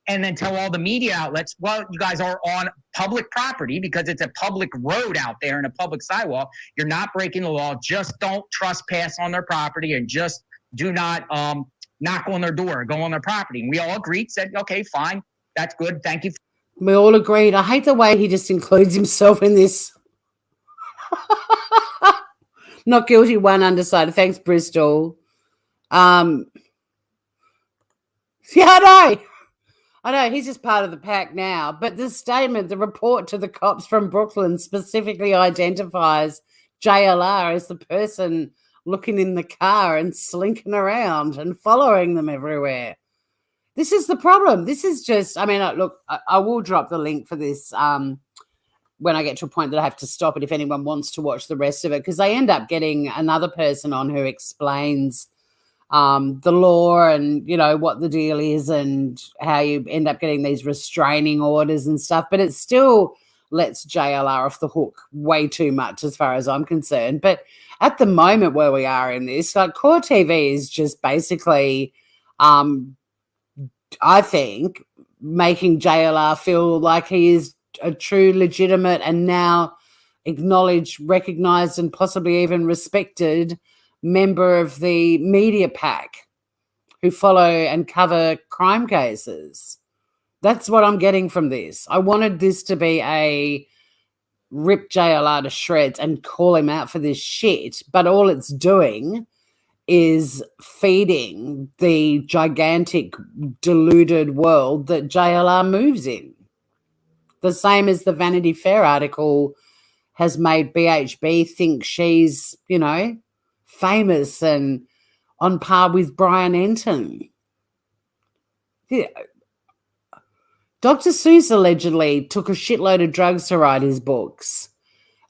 and then tell all the media outlets, well, you guys are on public property because it's a public road out there and a public sidewalk. You're not breaking the law. Just don't trespass on their property and just do not knock on their door, go on their property. And we all agreed, said, okay, fine, that's good, thank you. We all agreed. I hate the way he just includes himself in this. Not guilty, one undecided. Thanks, Bristol. Yeah, I know. He's just part of the pack now. But the statement, the report to the cops from Brooklyn specifically identifies JLR as the person looking in the car and slinking around and following them everywhere. This is the problem. This is just, I mean, look, I will drop the link for this when I get to a point that I have to stop it if anyone wants to watch the rest of it, because they end up getting another person on who explains the law and, you know, what the deal is and how you end up getting these restraining orders and stuff. But it still lets JLR off the hook way too much as far as I'm concerned. But at the moment where we are in this, like, Core TV is just basically, I think, making JLR feel like he is a true, legitimate, and now acknowledged, recognized, and possibly even respected member of the media pack who follow and cover crime cases. That's what I'm getting from this. I wanted this to be a rip JLR to shreds and call him out for this shit, but all it's doing is feeding the gigantic, deluded world that JLR moves in. The same as the Vanity Fair article has made BHB think she's, you know, famous and on par with Brian Enton. Yeah. Dr. Seuss allegedly took a shitload of drugs to write his books.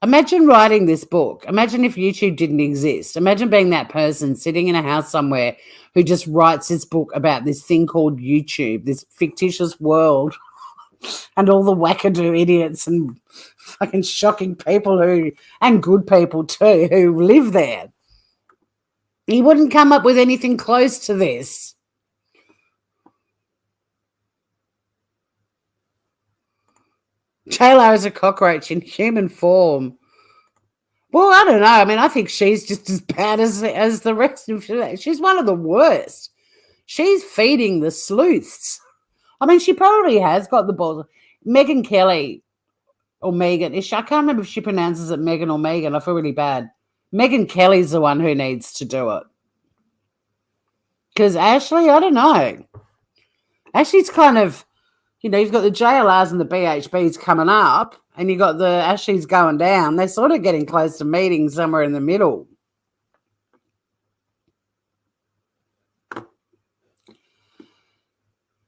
Imagine writing this book. Imagine if YouTube didn't exist. Imagine being that person sitting in a house somewhere who just writes this book about this thing called YouTube, this fictitious world, and all the wackadoo idiots and fucking shocking people who, and good people too, who live there. He wouldn't come up with anything close to this. JLR is a cockroach in human form. Well, I don't know. I mean, I think she's just as bad as the rest of them. She's one of the worst. She's feeding the sleuths. I mean, she probably has got the balls. Megyn Kelly, or Megan, I can't remember if she pronounces it Megan or Megan. I feel really bad. Megyn Kelly's the one who needs to do it. Because Ashley, I don't know. Ashley's kind of, you know, you've got the JLRs and the BHBs coming up, and you've got the Ashleys going down. They're sort of getting close to meeting somewhere in the middle.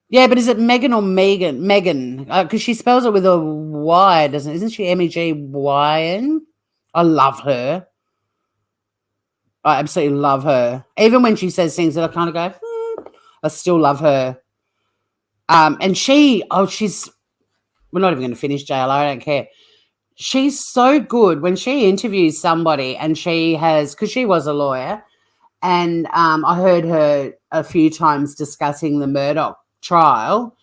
Yeah, but is it Megan or Megan? Megan, because she spells it with a Y, doesn't it? Isn't she M-E-G-Y-N? I love her. I absolutely love her. Even when she says things that I kind of go, I still love her. And she's, we're not even going to finish JLR, I don't care. She's so good when she interviews somebody, and she has, because she was a lawyer, and I heard her a few times discussing the Murdoch trial,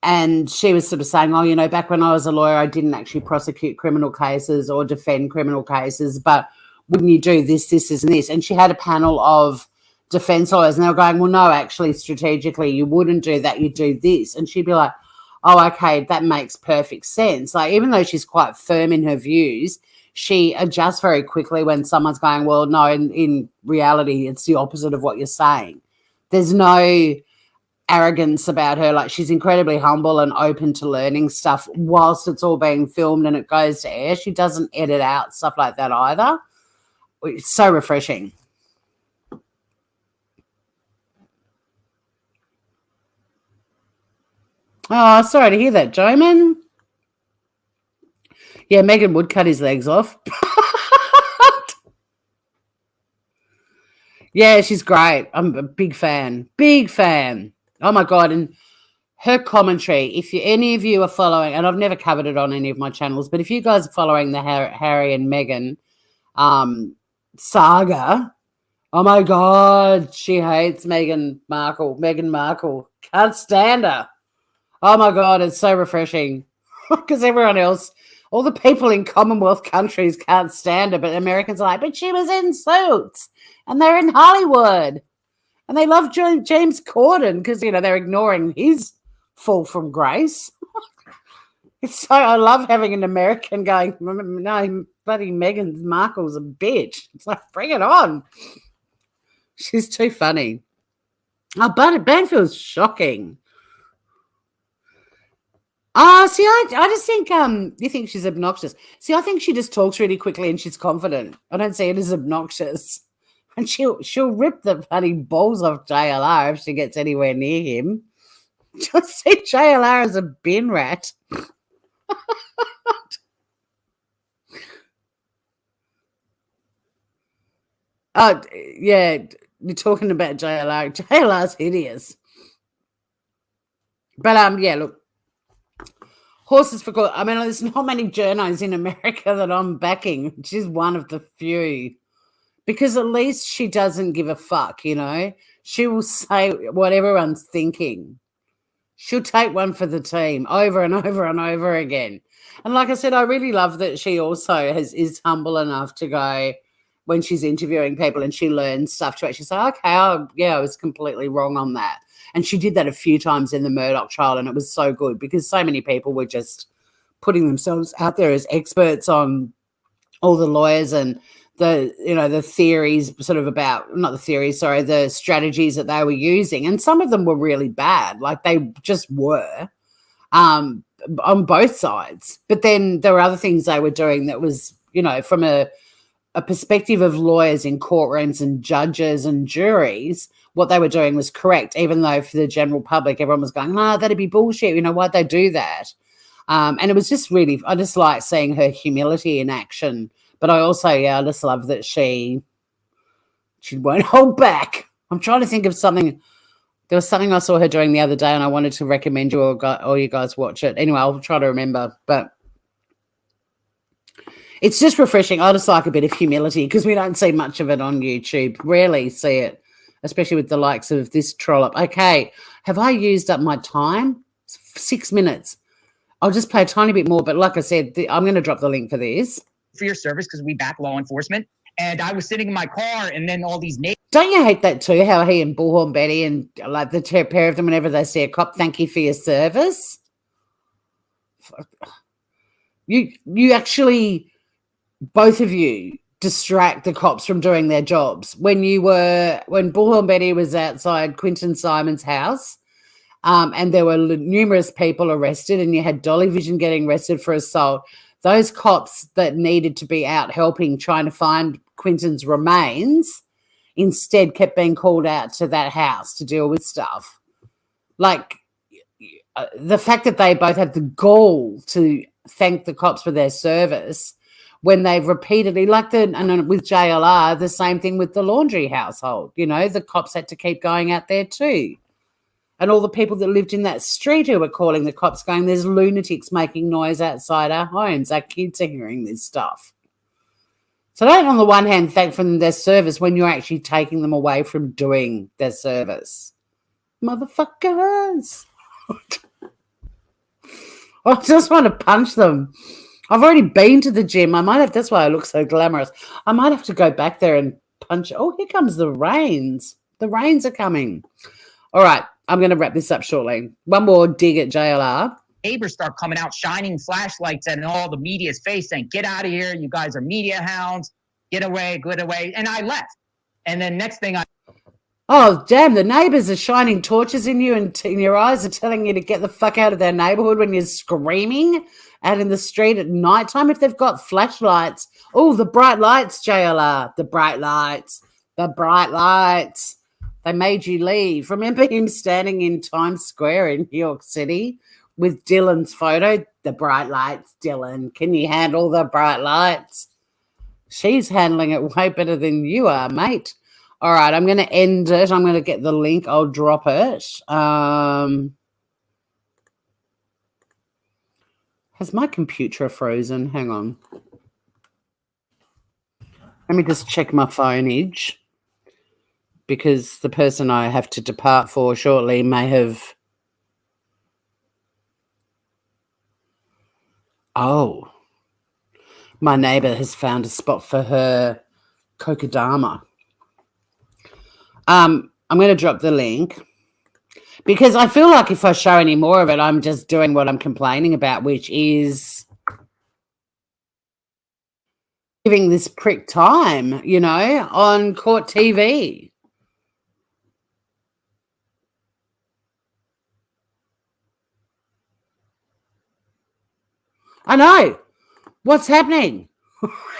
and she was sort of saying, oh, you know, back when I was a lawyer, I didn't actually prosecute criminal cases or defend criminal cases, but wouldn't you do this, this, and this? And she had a panel of defense lawyers, and they were going, well, no, actually, strategically, you wouldn't do that, you do this. And she'd be like, oh, okay, that makes perfect sense. Like, even though she's quite firm in her views, she adjusts very quickly when someone's going, well, no, in reality, it's the opposite of what you're saying. There's no arrogance about her. Like, she's incredibly humble and open to learning stuff whilst it's all being filmed and it goes to air. She doesn't edit out stuff like that either. It's so refreshing. Oh, sorry to hear that, Joman. Yeah, Megan would cut his legs off. Yeah, she's great. I'm a big fan. Big fan. Oh, my God. And her commentary, if any of you are following, and I've never covered it on any of my channels, but if you guys are following the Harry and Meghan saga, oh my God, she hates Meghan Markle. Can't stand her. Oh my God, it's so refreshing because everyone else, all the people in Commonwealth countries can't stand her, but Americans are like, but she was in Suits and they're in Hollywood and they love James Corden because, they're ignoring his fall from grace. It's so, I love having an American going, no, bloody Meghan Markle's a bitch. It's like, bring it on. She's too funny. Oh, but Banfield's shocking. See, I just think you think she's obnoxious. See, I think she just talks really quickly and she's confident. I don't see it as obnoxious. And she'll rip the bloody balls off JLR if she gets anywhere near him. Just see JLR as a bin rat. Oh, yeah, you're talking about JLR. JLR's hideous. But yeah, look. Horses for course. I mean, there's not many journos in America that I'm backing. She's one of the few. Because at least she doesn't give a fuck, She will say what everyone's thinking. She'll take one for the team over and over and over again. And like I said, I really love that she also is humble enough to go when she's interviewing people and she learns stuff to actually say, okay, I was completely wrong on that. And she did that a few times in the Murdoch trial, and it was so good because so many people were just putting themselves out there as experts on all the lawyers and the theories sort of about, not the theories, sorry, the strategies that they were using. And some of them were really bad, like they just were on both sides. But then there were other things they were doing that was, from a perspective of lawyers in courtrooms and judges and juries, what they were doing was correct, even though for the general public, everyone was going, that'd be bullshit. Why'd they do that? And it was just really, I just like seeing her humility in action. But I also, I just love that she won't hold back. I'm trying to think of something. There was something I saw her doing the other day and I wanted to recommend you or you guys watch it. Anyway, I'll try to remember. But it's just refreshing. I just like a bit of humility because we don't see much of it on YouTube. Rarely see it, especially with the likes of this trollop. Okay, have I used up my time? 6 minutes. I'll just play a tiny bit more. But like I said, I'm going to drop the link for this. For your service, because we back law enforcement. And I was sitting in my car and then all these Don't you hate that too, how he and Bullhorn Betty and like the pair of them, whenever they see a cop, thank you for your service? You actually, both of you, distract the cops from doing their jobs. When Bullhorn Betty was outside Quinton Simon's house, and there were numerous people arrested, and you had Dolly Vision getting arrested for assault, those cops that needed to be out helping, trying to find Quinton's remains, instead kept being called out to that house to deal with stuff. Like, the fact that they both had the gall to thank the cops for their service when they've repeatedly, and with JLR, the same thing with the laundry household. The cops had to keep going out there too. And all the people that lived in that street who were calling the cops going, there's lunatics making noise outside our homes. Our kids are hearing this stuff. So don't, on the one hand, thank them their service when you're actually taking them away from doing their service. Motherfuckers. I just want to punch them. I've already been to the gym. That's why I look so glamorous. I might have to go back there and punch. Oh, here comes the rains. The rains are coming. All right. I'm going to wrap this up shortly. One more dig at JLR. Neighbors start coming out, shining flashlights and all the media's face saying, get out of here. You guys are media hounds. Get away, get away. And I left. And then next thing oh, damn, the neighbors are shining torches in you and in your eyes are telling you to get the fuck out of their neighborhood when you're screaming out in the street at nighttime if they've got flashlights. Oh, the bright lights, JLR. The bright lights. The bright lights. They made you leave. Remember him standing in Times Square in New York City with Dylan's photo? The bright lights, Dylan. Can you handle the bright lights? She's handling it way better than you are, mate. All right, I'm going to end it. I'm going to get the link. I'll drop it. Has my computer frozen? Hang on. Let me just check my phoneage, because the person I have to depart for shortly may have... Oh. My neighbour has found a spot for her kokedama. I'm going to drop the link, because I feel like if I show any more of it, I'm just doing what I'm complaining about, which is giving this prick time, you know, on court TV. I know. What's happening?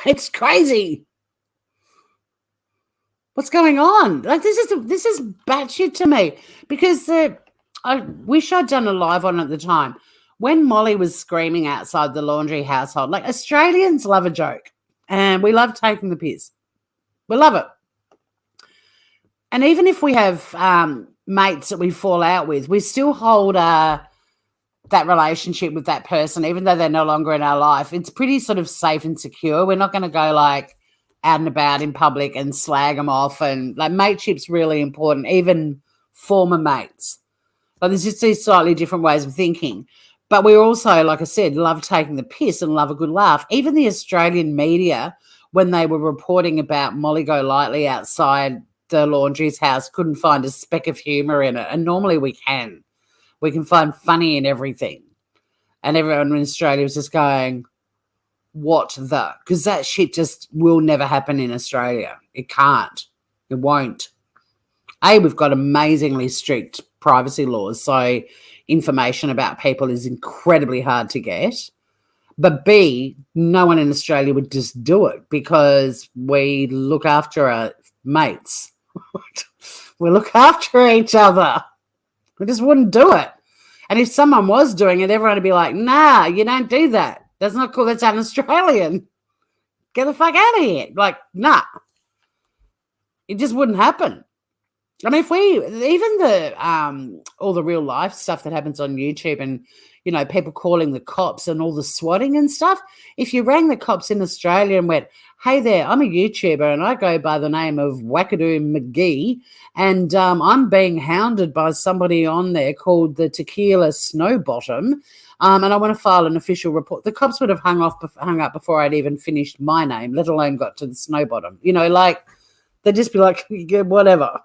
It's crazy. What's going on? Like, this is batshit to me, because I wish I'd done a live on at the time when Molly was screaming outside the laundry household. Like, Australians love a joke, and we love taking the piss. We love it. And even if we have mates that we fall out with, we still hold that relationship with that person, even though they're no longer in our life. It's pretty sort of safe and secure. We're not going to go like out and about in public and slag them off, and like, mateship's really important, even former mates. But there's just these slightly different ways of thinking. But we also, like I said, love taking the piss and love a good laugh. Even the Australian media, when they were reporting about Molly Golightly outside the laundry's house, couldn't find a speck of humour in it. And normally we can. We can find funny in everything. And everyone in Australia was just going, what the? Because that shit just will never happen in Australia. It can't. It won't. We've got amazingly strict privacy laws, so information about people is incredibly hard to get. But B, no one in Australia would just do it, because we look after our mates. We look after each other. We just wouldn't do it. And if someone was doing it, everyone would be like, nah, you don't do that. That's not cool. That's un-Australian. Get the fuck out of here. Like, nah. It just wouldn't happen. I mean, if we, even the, all the real life stuff that happens on YouTube, and, you know, people calling the cops and all the swatting and stuff, if you rang the cops in Australia and went, hey there, I'm a YouTuber and I go by the name of Wackadoo McGee, and I'm being hounded by somebody on there called the Tequila Snowbottom, and I want to file an official report, the cops would have hung up before I'd even finished my name, let alone got to the Snowbottom. You know, like, they'd just be like, yeah, whatever,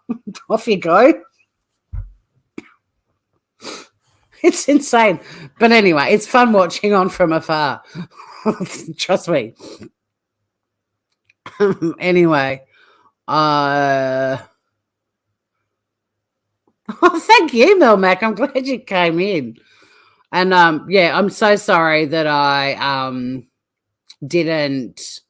off you go. It's insane. But anyway, it's fun watching on from afar. Trust me. Anyway. Oh, thank you, Mel Mac. I'm glad you came in. And yeah, I'm so sorry that I didn't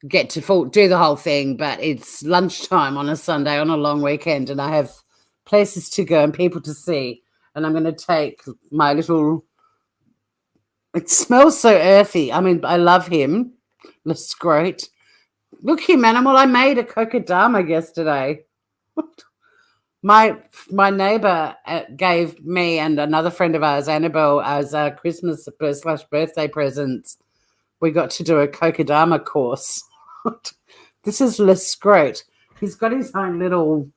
get to do the whole thing, but it's lunchtime on a Sunday on a long weekend, and I have places to go and people to see, and I'm going to take my little... It smells so earthy. I mean, I love him. Lescrote. Look, him animal. I made a kokedama yesterday. My neighbour gave me and another friend of ours, Annabelle, as a Christmas / birthday presents. We got to do a kokedama course. This is Lescrote. He's got his own little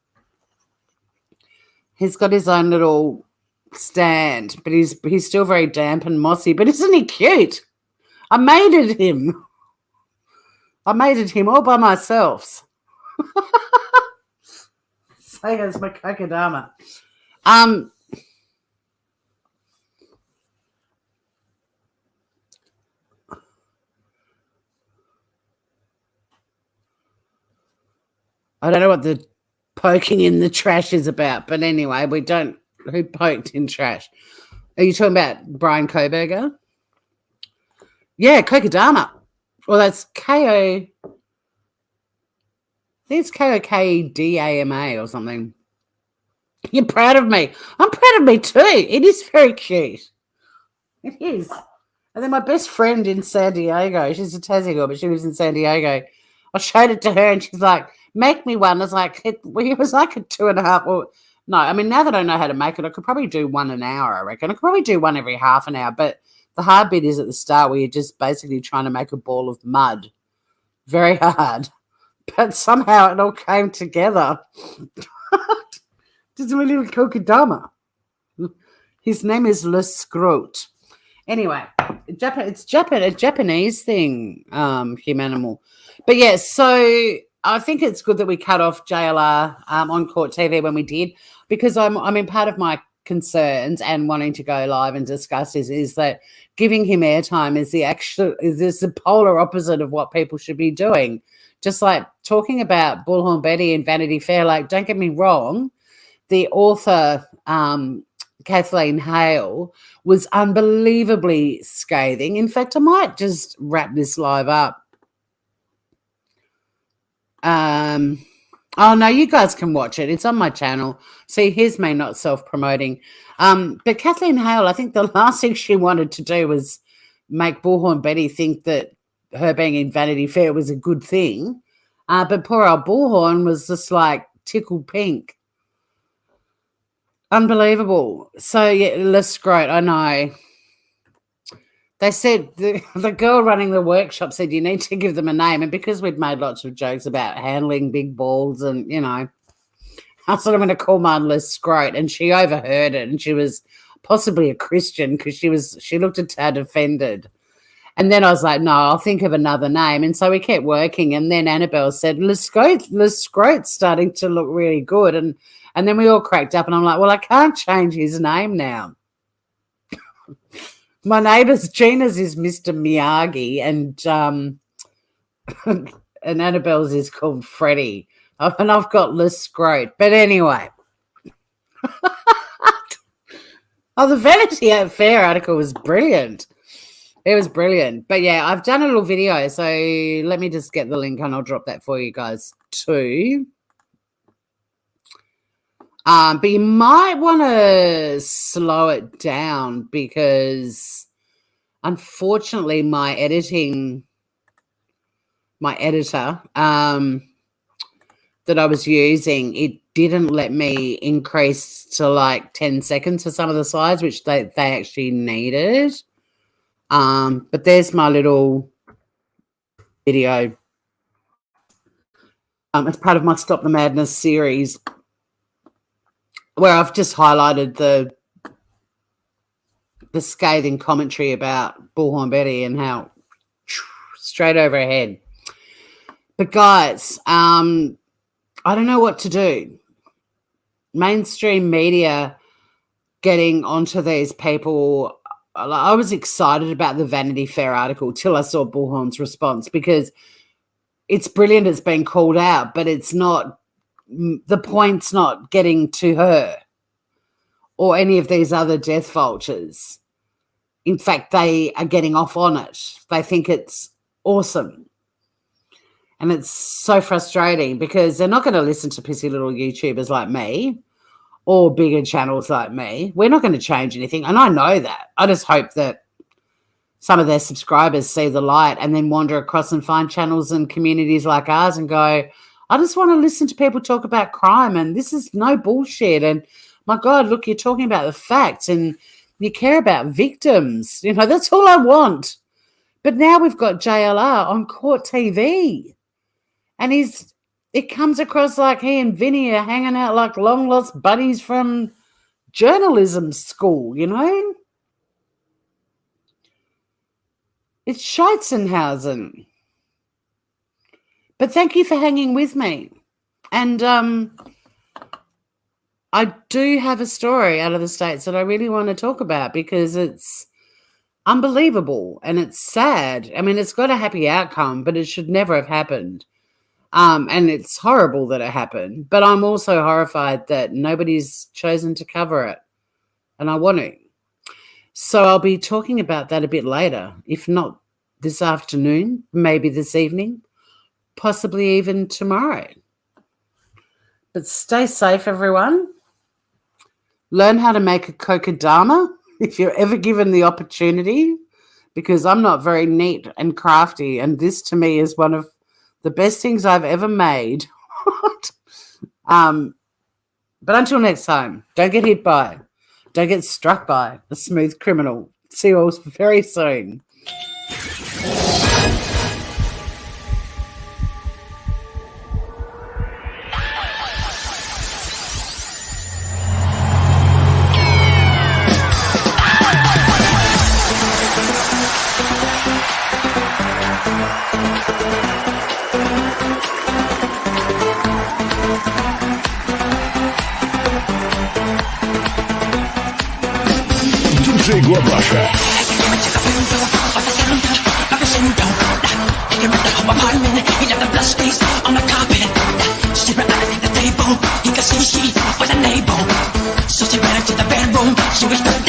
stand, but he's still very damp and mossy. But isn't he cute? I mated him all by myself. So goes my kokedama. I don't know what the poking in the trash is about, but anyway, who poked in trash? Are you talking about Brian Koberger? Yeah, kokedama. Well, that's I think it's KOKDAMA or something. You're proud of me. I'm proud of me too. It is very cute. It is. And then my best friend in San Diego, she's a Tassie girl, but she lives in San Diego. I showed it to her and she's like, make me one. I was like, it was like a 2.5. Well, no, I mean, now that I know how to make it, I could probably do one an hour, I reckon. I could probably do one every half an hour, but The hard bit is at the start where you're just basically trying to make a ball of mud. Very hard. But somehow it all came together. Just a little kokedama. His name is Le Scrote. Anyway, it's a Japanese thing, Humanimal. But yeah, so I think it's good that we cut off JLR on Court TV when we did, because I mean, part of my concerns and wanting to go live and discuss is that giving him airtime is the polar opposite of what people should be doing. Just like talking about Bullhorn Betty and Vanity Fair, like, don't get me wrong, the author, Kathleen Hale, was unbelievably scathing. In fact, I might just wrap this live up. Oh, no, you guys can watch it. It's on my channel. See, here's me not self-promoting. But Kathleen Hale, I think the last thing she wanted to do was make Bullhorn Betty think that her being in Vanity Fair was a good thing. But poor old Bullhorn was just like tickled pink. Unbelievable. So, yeah, let's great. I know. They said, the girl running the workshop said you need to give them a name. And because we'd made lots of jokes about handling big balls and, you know, I said, I'm going to call mine Les Scrote. And she overheard it. And she was possibly a Christian because she looked a tad offended. And then I was like, no, I'll think of another name. And so we kept working. And then Annabelle said, Les Scrote's starting to look really good. And then we all cracked up, and I'm like, well, I can't change his name now. My neighbour's Gina's is Mr. Miyagi, and Annabelle's is called Freddie. And I've got Les Scrote. But anyway. The Vanity Fair article was brilliant. It was brilliant. But, yeah, I've done a little video, so let me just get the link, and I'll drop that for you guys too. But you might want to slow it down because, unfortunately, my editor that I was using, it didn't let me increase to like 10 seconds for some of the slides, which they actually needed. But there's my little video. It's part of my Stop the Madness series, where I've just highlighted the scathing commentary about Bullhorn Betty and how straight over her head. But guys, I don't know what to do. Mainstream media getting onto these people. I was excited about the Vanity Fair article till I saw Bullhorn's response, because it's brilliant it's been called out, but it's not, the point's not getting to her or any of these other death vultures. In fact, they are getting off on it. They think it's awesome. And it's so frustrating because they're not going to listen to pissy little YouTubers like me or bigger channels like me. We're not going to change anything. And I know that. I just hope that some of their subscribers see the light and then wander across and find channels and communities like ours and go, I just want to listen to people talk about crime, and this is no bullshit. And my God, look, you're talking about the facts and you care about victims. You know, that's all I want. But now we've got JLR on Court TV, and it comes across like he and Vinny are hanging out like long lost buddies from journalism school, you know? It's Scheitzenhausen. But thank you for hanging with me. And I do have a story out of the States that I really want to talk about because it's unbelievable and it's sad. I mean, it's got a happy outcome, but it should never have happened. And it's horrible that it happened. But I'm also horrified that nobody's chosen to cover it. And I want to. So I'll be talking about that a bit later, if not this afternoon, maybe this evening, possibly even tomorrow. But stay safe, everyone. Learn how to make a kokedama if you're ever given the opportunity, because I'm not very neat and crafty, and this to me is one of the best things I've ever made. But until next time, don't get hit by, don't get struck by a smooth criminal. See you all very soon. DJ Globasha. She was